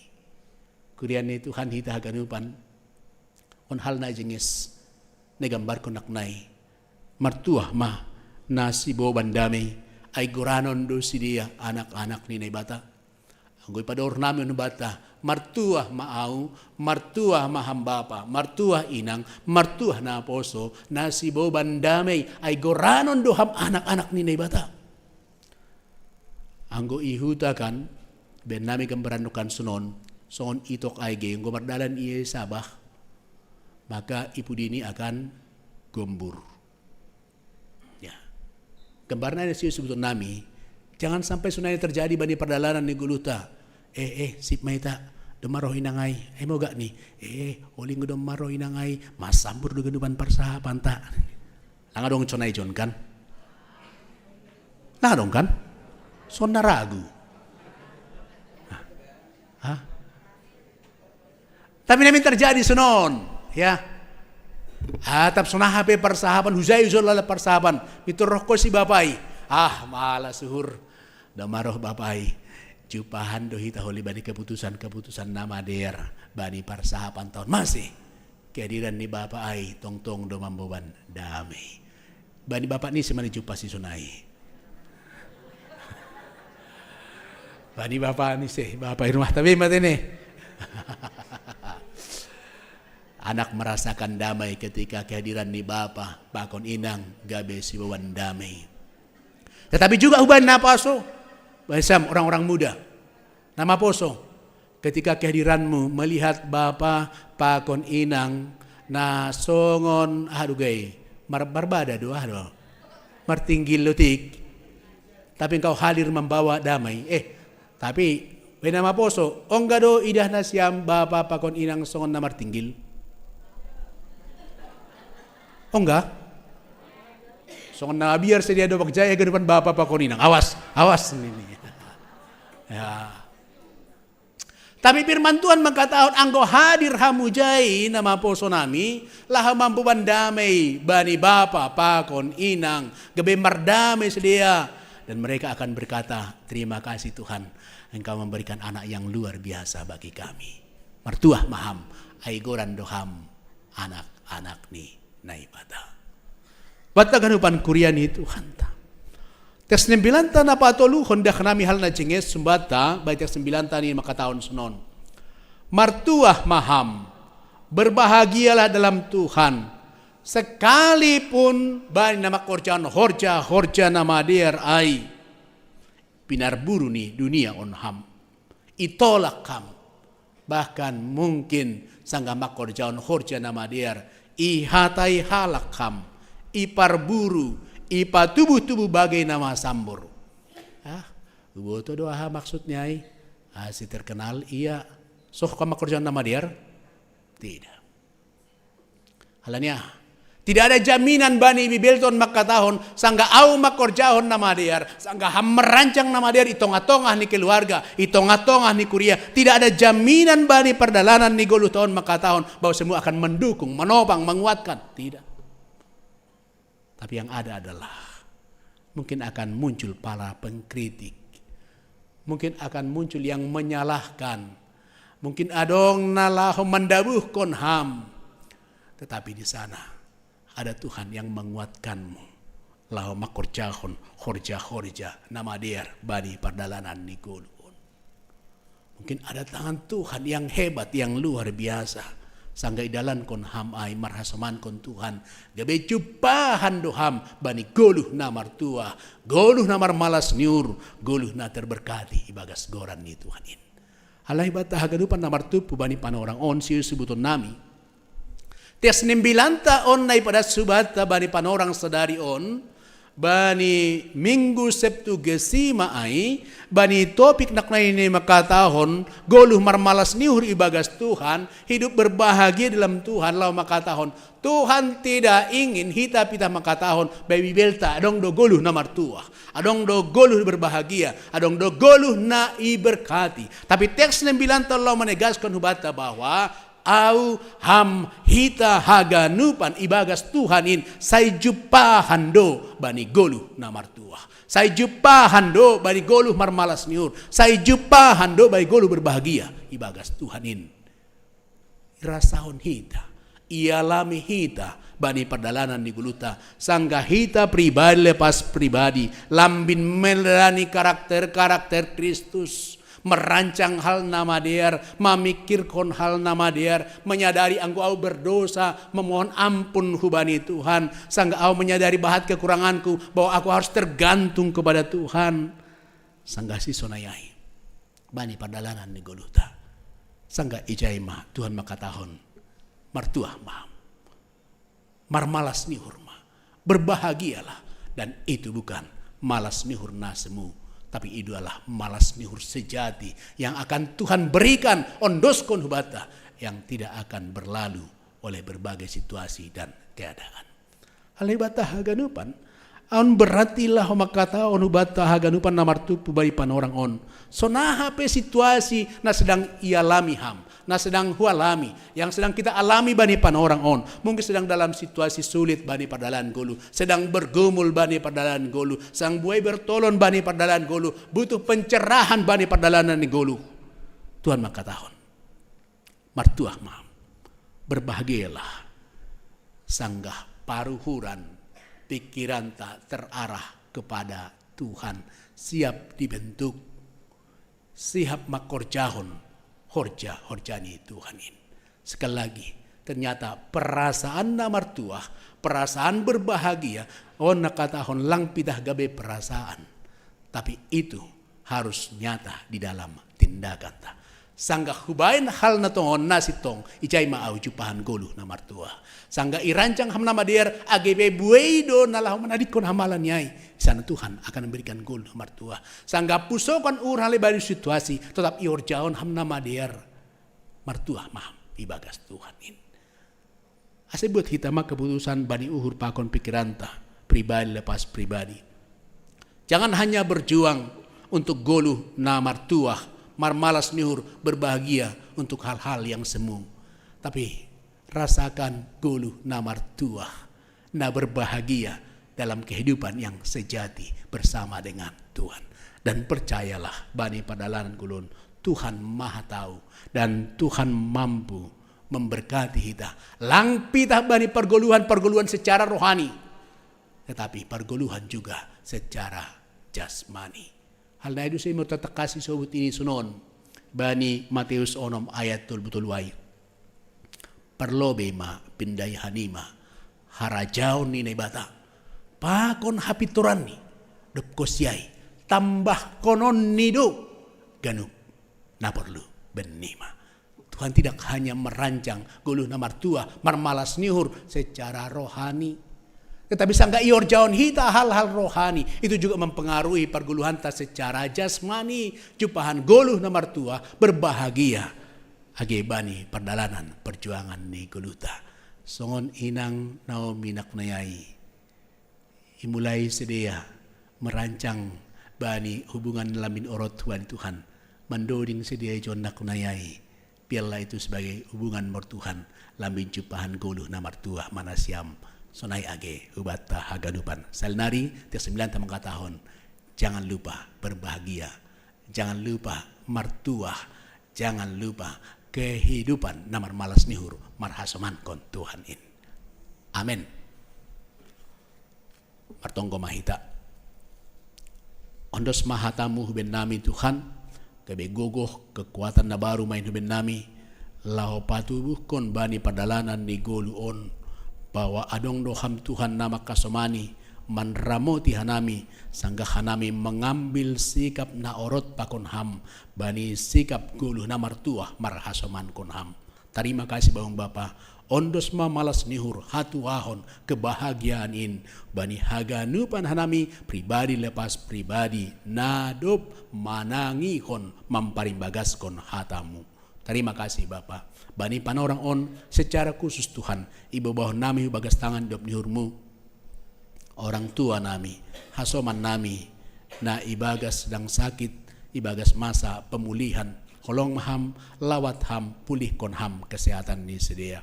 D: Kurian ni Tuhan hita haganupan on hal na jengis negambar konak nai. Martuah mah na si boban damai. Ay guranon do si dia anak-anak ni bata. Anggoy pador namin bata. Martuah maaw, martuah mahambapa, martuah inang, martuah na poso, na si boban damay, ay guranon do ham anak-anak ni bata. Anggo ihuta kan, ben nami gambaran sunon, son itok ay gayong gumardalan iya sabah, maka ipu dini akan gombur. Gambarnya si sebetulnya nami, jangan sampai sunai terjadi bani perdalanan di guluta. Sip maita, Domaro inangay, ay mo gak ni, uling domaro inangay, masambur do ganuban parsahapan ta. Langa dong conay John kan? Langa dong kan? So naragu. Tapi namin terjadi sunon, ya. Atap sunahape parsahapan, huzay uzol lala parsahapan, mituroh ko si bapai. Maala suhur, damaroh bapai. Jupahan do hita holi bani keputusan nama der bani parsahapan tahun masih kehadiran ni bapak ai tong do mamboban damai bani bapak ni semani jupa si sunai bani bapak ni sih bapak rumah tapi mati nih anak merasakan damai ketika kehadiran ni bapak bakon inang gabe si bawan damai tetapi juga uban napaso Basam orang-orang muda, nama poso, ketika kehadiranmu melihat bapa pakon inang na songon gay barbada doa do martinggil lutik, tapi engkau hadir membawa damai. Tapi nama poso, onggak do idah na siam bapa pakon inang songon na martinggil, onggak. Songon na biar sedia do bagjaya ke depan bapa pakon inang, awas ini. Ya. Tapi firman Tuhan mengatakan anggo hadir hamujai nama poso nami lah mampu bandamai bani bapa pakon inang gebe mardamai sedia dan mereka akan berkata terima kasih Tuhan engkau memberikan anak yang luar biasa bagi kami martuah maham aigoran doham anak-anak ni naibata bataganupan kuriani Tuhan ta Tes 9 na patolu honda kanami hal na jenges sumbata baik tes 9 ni makataon sunon. Martuah maham berbahagialah dalam Tuhan sekalipun bani nama korjan horja nama der ai pinar buru ni dunia on ham itolak kam bahkan mungkin sangga makorjan horja nama der ihatai halak kam ipar buru ipa tubuh-tubuh bagai nama sambur. Uboto doa maksudnya si terkenal iya. Soh kama kerjaan nama dia? Tidak. Halanya tidak ada jaminan bani bibelton makatahon sangga au makorjahon nama dia, sangga ham merancang nama dia itong-atongah ni keluarga, itong-atongah ni kuria. Tidak ada jaminan bani perdalanan ni goluh tahun makatahon bahwa semua akan mendukung, menopang, menguatkan. Tidak. Tapi yang ada adalah mungkin akan muncul para pengkritik. Mungkin akan muncul yang menyalahkan. Mungkin adong nalah mendabuh konham. Tetapi di sana ada Tuhan yang menguatkanmu. Lahu makorjahon horja nama dia bani perdalanan nikulun. Mungkin ada tangan Tuhan yang hebat, yang luar biasa. Sangga idalan kon ham ai marhasaman kon Tuhan gabe cupahan doham bani goluh na martua goluh na marmalas niur goluh na terberkati ibagas goran ni Tuhan in halai batah gadupan na martupu bani panorang on siu sebuton nami tes 9 on nai pada subata bani panorang sadari on bani minggu Sabtu gesima ai bani topik naknai ini makatahon goluh marmalas niur ibagas Tuhan hidup berbahagia dalam Tuhan lau makatahon Tuhan tidak ingin hita pita makatahon baby belta adong do goluh na martua adong do goluh berbahagia adong do goluh na iberkati tapi teks 9 telah menegaskan hubata bahwa au ham hita haganupan ibagas Tuhanin say jupahan do bani goluh na martua say jupahan do bani goluh marmalas niur say jupahan do bani goluh berbahagia ibagas Tuhanin rasahon hita ialami hita bani perdalanan di guluta sangga hita pribadi lepas pribadi lambin melani karakter Kristus merancang hal nama dia, memikirkan hal nama dia, menyadari angku au berdosa, memohon ampun hubani Tuhan, sangga au menyadari bahat kekuranganku, bahwa aku harus tergantung kepada Tuhan. Sangga si sonayai, bani perdalanan ni goluta, sangga ijai ma Tuhan makatahon, martuah ma, marmalas ni hurma, berbahagialah, dan itu bukan malas ni hurna semu, Tapi itu adalah malas nihur sejati yang akan Tuhan berikan ondoskon hubata yang tidak akan berlalu oleh berbagai situasi dan keadaan. Alibata haganupan, on beratilah makata on hubata haganupan namartu pubai pan orang on. So nahape situasi na sedang ialami ham, na sedang hualami, yang sedang kita alami bani pan orang on. Mungkin sedang dalam situasi sulit bani padalan golu, sedang bergumul bani padalan golu, sang buai bertolon bani padalan golu, butuh pencerahan bani padalanan ni golu. Tuhan makatahon, martuah mam, berbahagialah, sanggah paruhuran, pikiran tak terarah kepada Tuhan, siap dibentuk, siap makorjahon, horjani Tuhan ini. Sekali lagi, ternyata perasaan namartuah, perasaan berbahagia, nakatahon lang pidah gabe perasaan. Tapi itu harus nyata di dalam tindakan ta. Sangga hubain hal na tongon nasitong icay maaw jupahan gulu na martua. Sangga irancang ham nama der agebe bueido nalah manadikon hamalan nyai. Sana Tuhan akan memberikan gulu na martua. Sangga pusokan urang lebari situasi tetap iorjaon ham nama der martua maham ibagas Tuhan ini. Asa buat kita mah keputusan bani uhur pakon pikiranta pribadi lepas pribadi. Jangan hanya berjuang untuk gulu na martua, marmalas nihur berbahagia untuk hal-hal yang semu. Tapi rasakan gulu na martuah, na berbahagia dalam kehidupan yang sejati bersama dengan Tuhan. Dan percayalah bani padalanan gulun, Tuhan maha tahu dan Tuhan mampu memberkati kita. Lang pitah bani pergoluhan secara rohani, tetapi pergoluhan juga secara jasmani. Hal na itu saya mau kasih sobut ini sunon. Bani Matius onom ayat betul wai. Perlobe ma pindai hanima. Harajaon ni nebata. Pakon hapituran ni. Dop kosyai. Tambah konon nido. Ganup. Na perlu benima. Tuhan tidak hanya merancang guluh na martua, marmalas nihur secara rohani. Tetapi sangka ior jaon hita hal-hal rohani itu juga mempengaruhi perguluhan ta secara jasmani. Jupahan goluh na martua berbahagia agebani perdalanan perjuangan ni guluta. Songon inang Naomi naknayai imulai sedia merancang bani hubungan lamin orot Tuhan mandoding sedia jon naknayai. Biarlah itu sebagai hubungan mertuhan lamin jupahan goluh na martua manasiam. Sonai age ubata haganupan salnari tiap 9 tamang katahon. Jangan lupa berbahagia, jangan lupa martuah, jangan lupa kehidupan namar malas nihur marhasoman kon Tuhan in. Amin. Martongko mahita. Ondos mahatamu huben nami Tuhan, kebe gogoh kekuatan na baru main huben nami, lao patubuh kon bani padalanan ni golu on. Bahwa adong doham Tuhan nama kasomani manramoti hanami sangga hanami mengambil sikap na orot pakon ham bani sikap guluh na martuah marhasoman kon ham. Terima kasih Bang Bapa ondos ma malas nihur hatu ahon kebahagiaan in bani haganupan hanami pribadi lepas pribadi nadop manangihon mamparimbagas-kon hatamu. Terima kasih Bapa. Bani panorang on secara khusus Tuhan ibu bawah nami bagas tangan dop nihurmu orang tua nami hasoman nami na ibagas sedang sakit ibagas masa pemulihan kolong ham lawat ham pulih kon ham kesehatan ni sedia.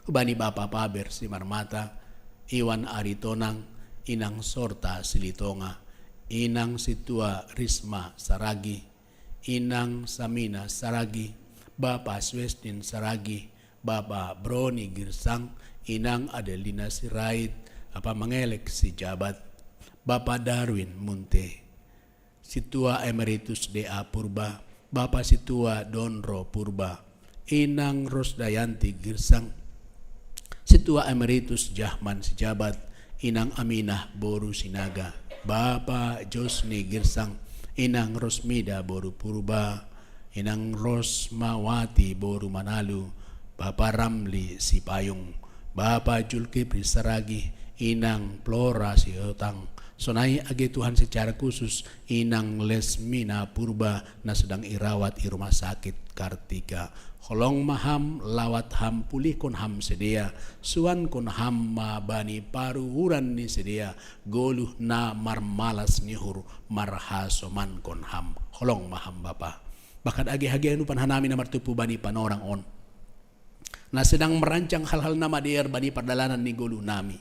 D: Bani Bapa Paber si Marmata Iwan Aritonang Inang Sorta Silitonga Inang Situa Risma Saragi Inang Samina Saragi Bapak Swestin Saragi, Bapak Broni Girsang, Inang Adelina Sirait, Bapak Mangelek si Jabat, Bapak Darwin Munte, Situa Emeritus D.A. Purba, Bapak Situa Donro Purba, Inang Rosdayanti Girsang, Situa Emeritus Jahman si Jabat, Inang Aminah Boru Sinaga, Bapak Josni Girsang, Inang Rosmida Boru Purba, Inang Rosmawati Boru Manalu, Bapak Ramli Sipayung, Bapak Julkipri Saragi, Inang Flora Siotang, Sonai age Tuhan secara khusus Inang Lesmina Purba na sedang irawat di rumah sakit Kartika. Holong maham lawat ham pulih kon ham sedia. Suan kon ham ma bani paruhuran ni sedia. Goluh na marmalas nihur marhasoman kon ham. Holong maham Bapa. Bahkan age-age anu panhanami na martupu bani panorang on. Na sedang merancang hal-hal nama dier bani perdalanan ni goluh nami.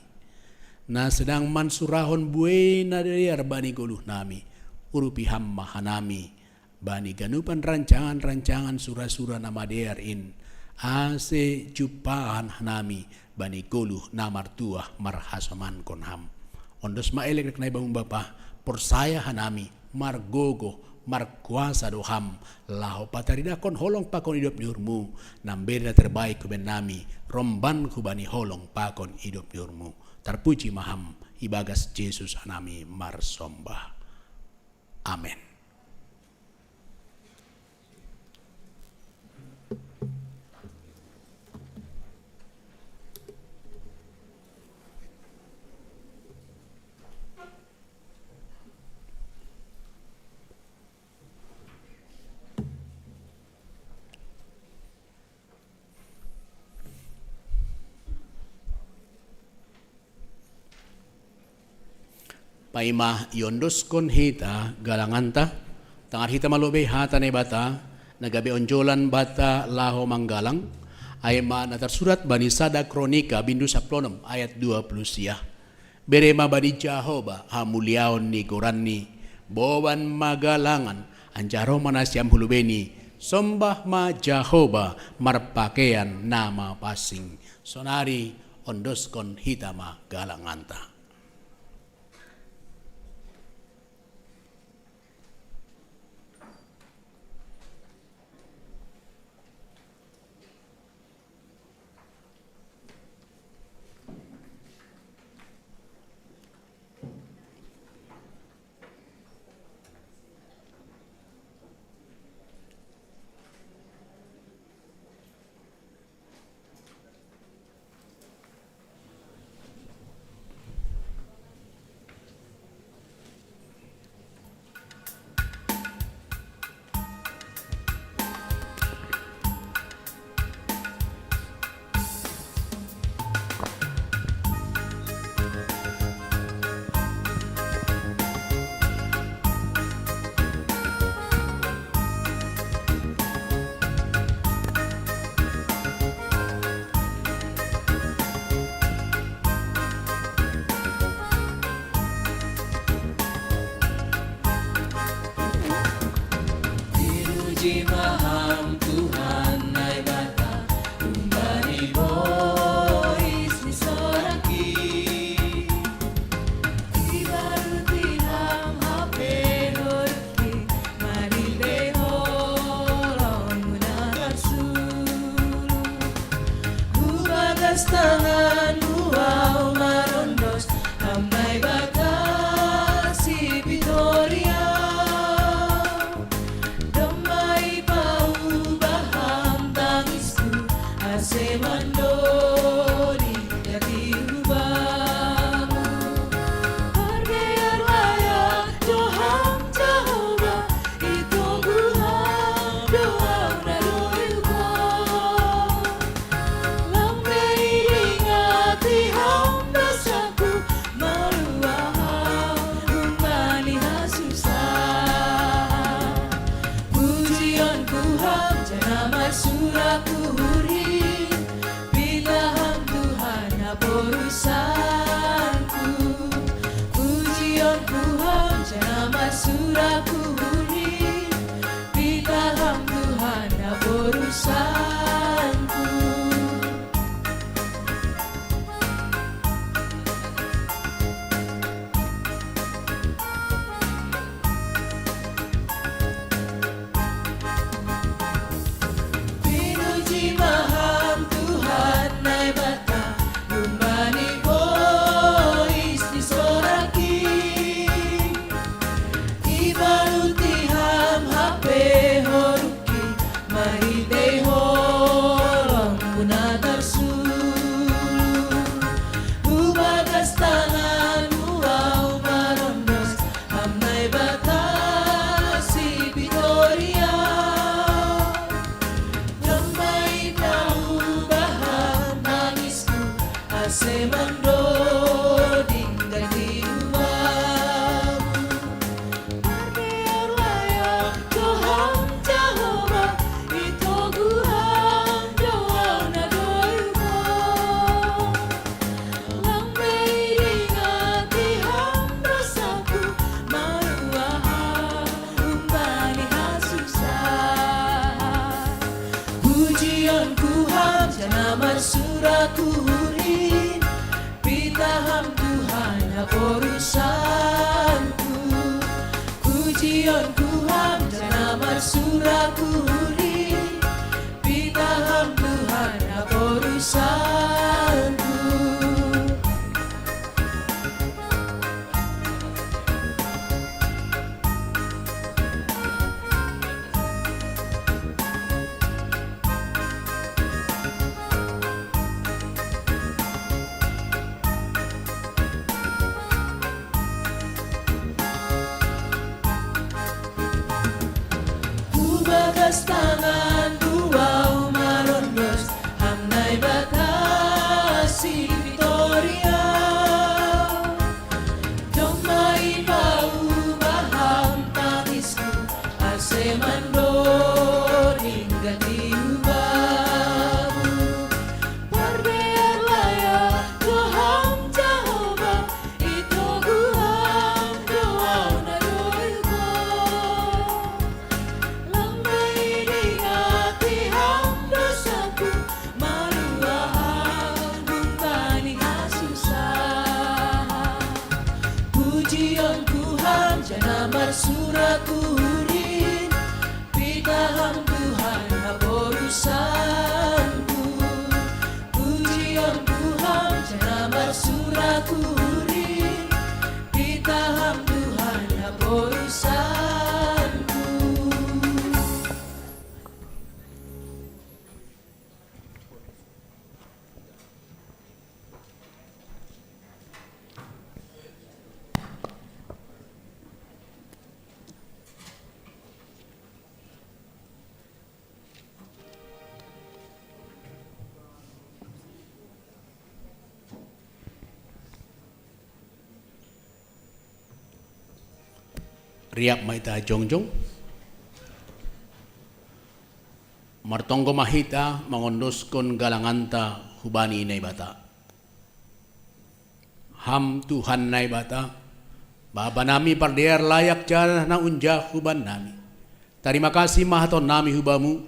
D: Na sedang mansurahon buena dier bani goluh nami. Urupi hamma hanami. Bani ganupan rancangan-rancangan surah-surah nama dier in. Ase jupahan hanami. Bani goluh namartuah marhasaman konham. Ondos maelek na ibang Bapa. Porsaya hanami. Margogo. Markuasa doham laho patarida kon holong pakon hidup nyurmu nambeda terbaik kuben nami romban kubani holong pakon hidup nyurmu terpuji maham ibagas Yesus hanami marsombah amin. Paimah yondos kon hita galanganta tangar hita malobe hata ne bata nagabe onjolan bata laho manggalang ayma na tersurat bani sada kronika bindu saplonom ayat 20 siah berema bani Jahoba hamuliaon ni gorani boban magalangan anjaro manasyam hulubeni sombah ma Jahoba marpakaian nama pasing sonari ondos kon hita ma galanganta.
E: Maham Tuhan nai bata umbani bois ni soraki ibaru tinam hape norki mari beholong munakan sulu gubagas tangan buau marondos hamai bata si Victoria se mandori yati ubamu hargayar waya Tuhan Jehovah itu Tuhan doa naluyuko lambe iring marsurakurin pitaham Tuhan haporusanku kujion kuham jana marsurakurin pitaham Tuhan haporusanku. Bagas tangan dua marondos hamnai batasi Victoria domai bau baham tangisku asemando hingga tiubamu perbearlaya Tuhan Jehovah itu guam doa nadoiku marsurakurin pitaham Tuhan haporusanku pujian Tuhan jana marsurakurin pitaham Tuhan haporusanku.
D: Riap maita jongjong martonggo mahita mangondoskon galanganta hubani nai bata ham Tuhan nai bata baba nami pardear layak jana na unja huban nami terima kasih mahaton nami hubamu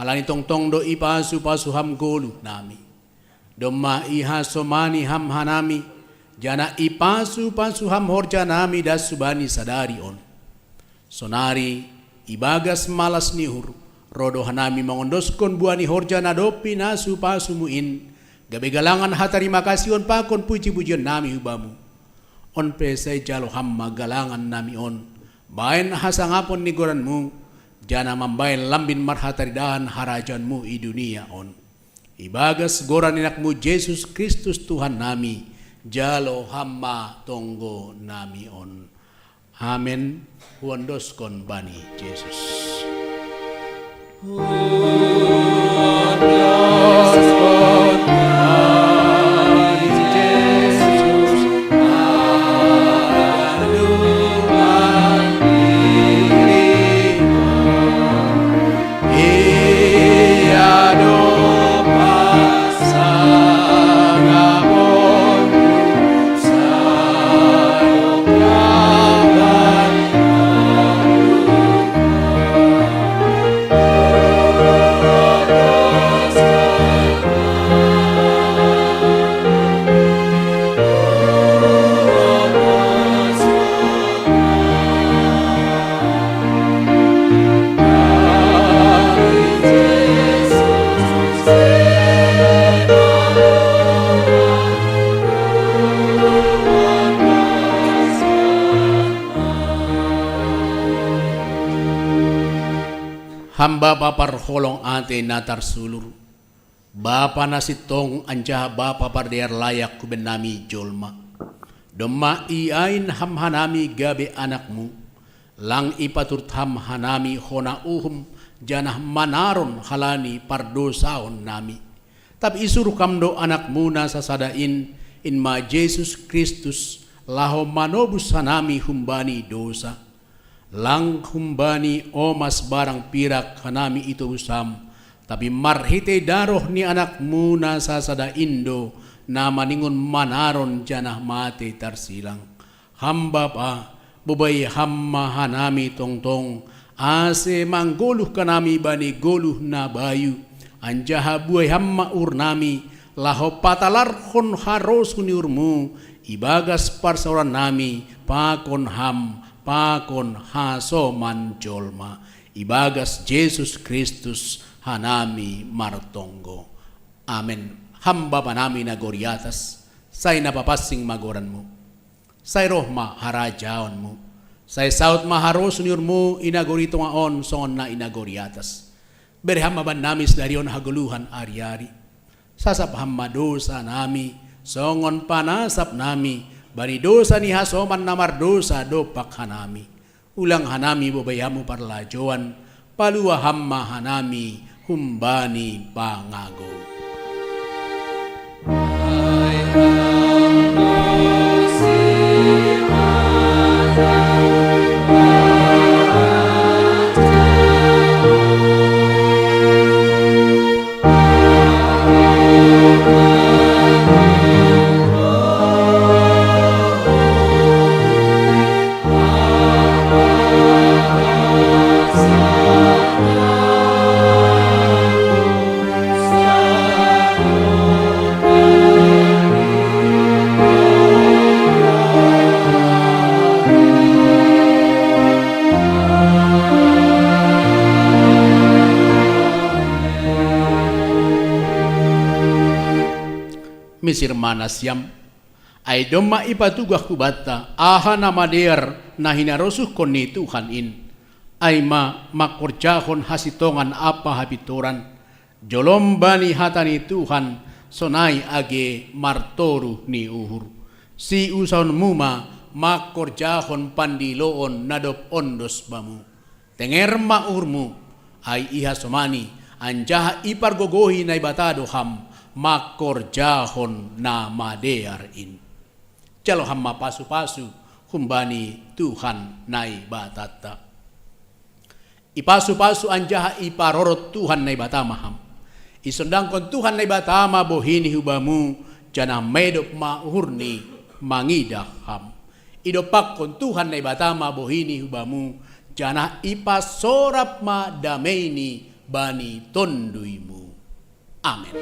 D: halani tongtong do ipasu pasu ham golu nami domma iha somani ham hanami jana ipasu pasu ham horja nami das subani sadari on sonari ibagas malas nihur rodo hanami mangondoskon buani horja nadopi nasu pasu muin gabe galangan hatarima kasih on pakon puji-pujian nami hubamu on pesai jalo hamma galangan nami on bain hasangapon ni goranmu jana mambain lambin marhataridahan harajanmu i dunia on ibagas goran inakmu Yesus Kristus Tuhan nami jalo hamma tonggo nami on. Amen. Huandoskon bani Yesus. Huandoskon bani Yesus. Aluan dirimu. Ia doa sangamon. Hamba papar holong ate natar sulur bapa nasitong anja bapa pardear layak kubenami jolma domma iain ham hanami gabe anakmu lang ipaturut ham hanami hona uhum janah manaron halani pardosaon nami tapi isuruh kamdo anakmu na sasadain inma Yesus Kristus laho manobus hanami humbani dosa lang humbani omas barang pirak hanami itu usam tapi marhite daroh ni anak muna sasada indo na maningon manaron janah mate tarsilang hamba pa bubay hamma hanami tongtong ase manggoluh kanami bani goluh na bayu anjaha buai hamma urnami laho patalar kon haros kuniurmu ibagas parsauran nami pakon hasoman jolma ibagas Yesus Kristus hanami martonggo. Amen. Hamba panami na goriatas say napapasing magoranmu say rohma harajaonmu say saut maharos kuniurmu inagorito ngaon songon na inagoriatas berhamba ban namis darion haguluhan ari-ari sasap hamma dosa nami songon panasap nami bani dosa ni hasoman namar dosa dopak hanami ulang hanami bobayamu parlajoan palua hamma hanami humbani pangago. Misir manasyam ay doma ipatugah kubata aha namader na hinarosuh kon ni Tuhan in ay makorjahon hasitongan apa habituran jolomba ni hata ni Tuhan sonay age martoru ni uhur si usaon muma makorjahon pandiloon nadop ondos bamu tenger maurmu ay ihasomani anjaha ipargogohi na ibatado ham makorjahon na madear in calo hamma pasu-pasu humbani Tuhan nai batata ipasu-pasu anjaha iparorot Tuhan nai batama ham isondangkon Tuhan nai batama bohini hubamu jana medop mahurni mangidah ham idopakon Tuhan nai batama bohini hubamu jana ipasorap ma dameini bani tonduimu. Amen.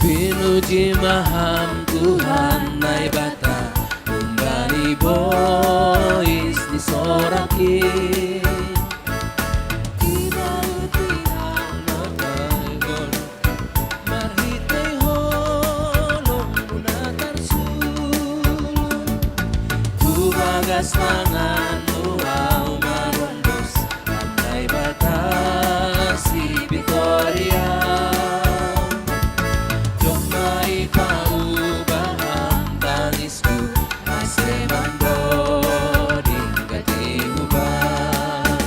E: Pinuji maham Tuhan nai bata Umbani bois di soraki Tangan luau marundos andai batasi Victoria jomai paubahan tangisku asreman boding katiuban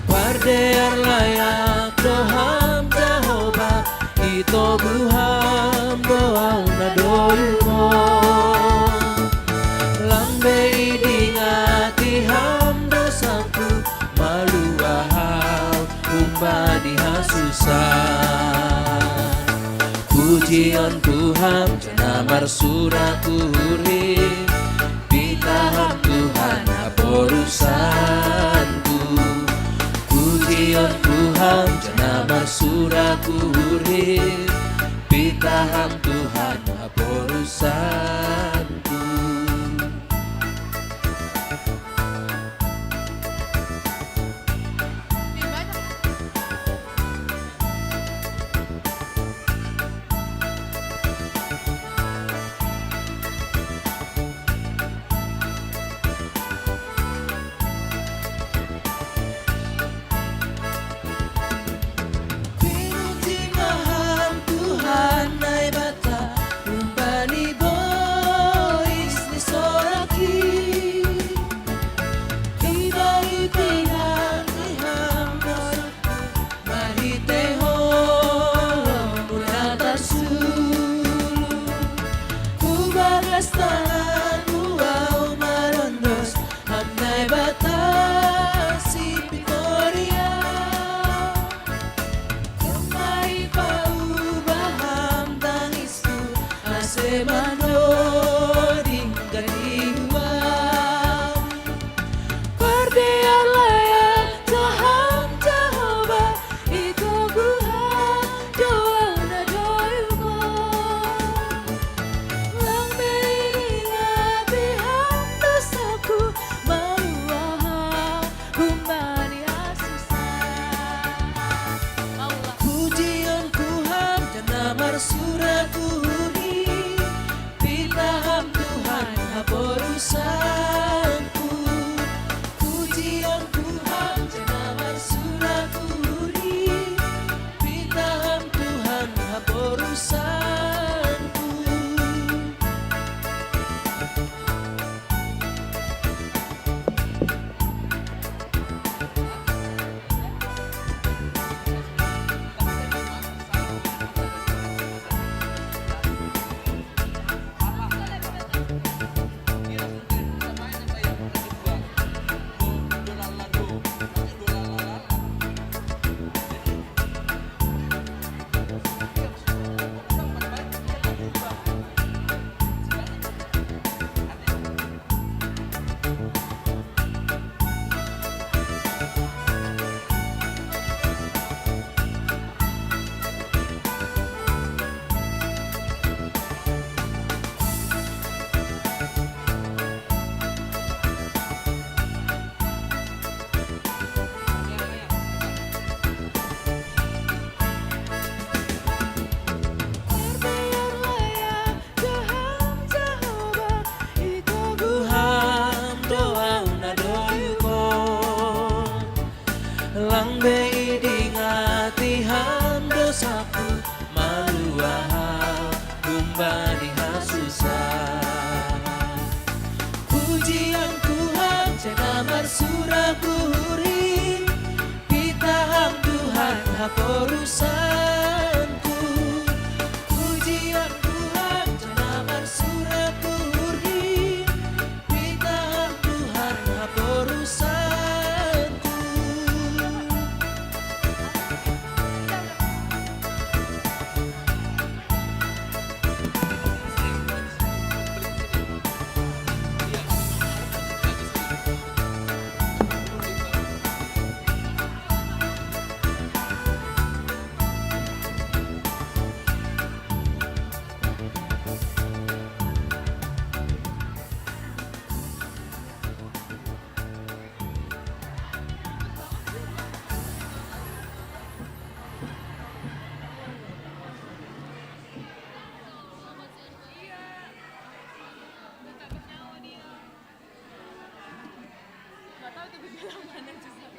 E: pardear layak doham Jehovah ito buham doang na doyumo hasusan. Pujian Tuhan jenamar suraku urip, pitahan Tuhan apa urusanku. Pujian Tuhan jenamar suraku urip, pitahan Tuhan apa urusanku.
F: Gak tahu itu bilang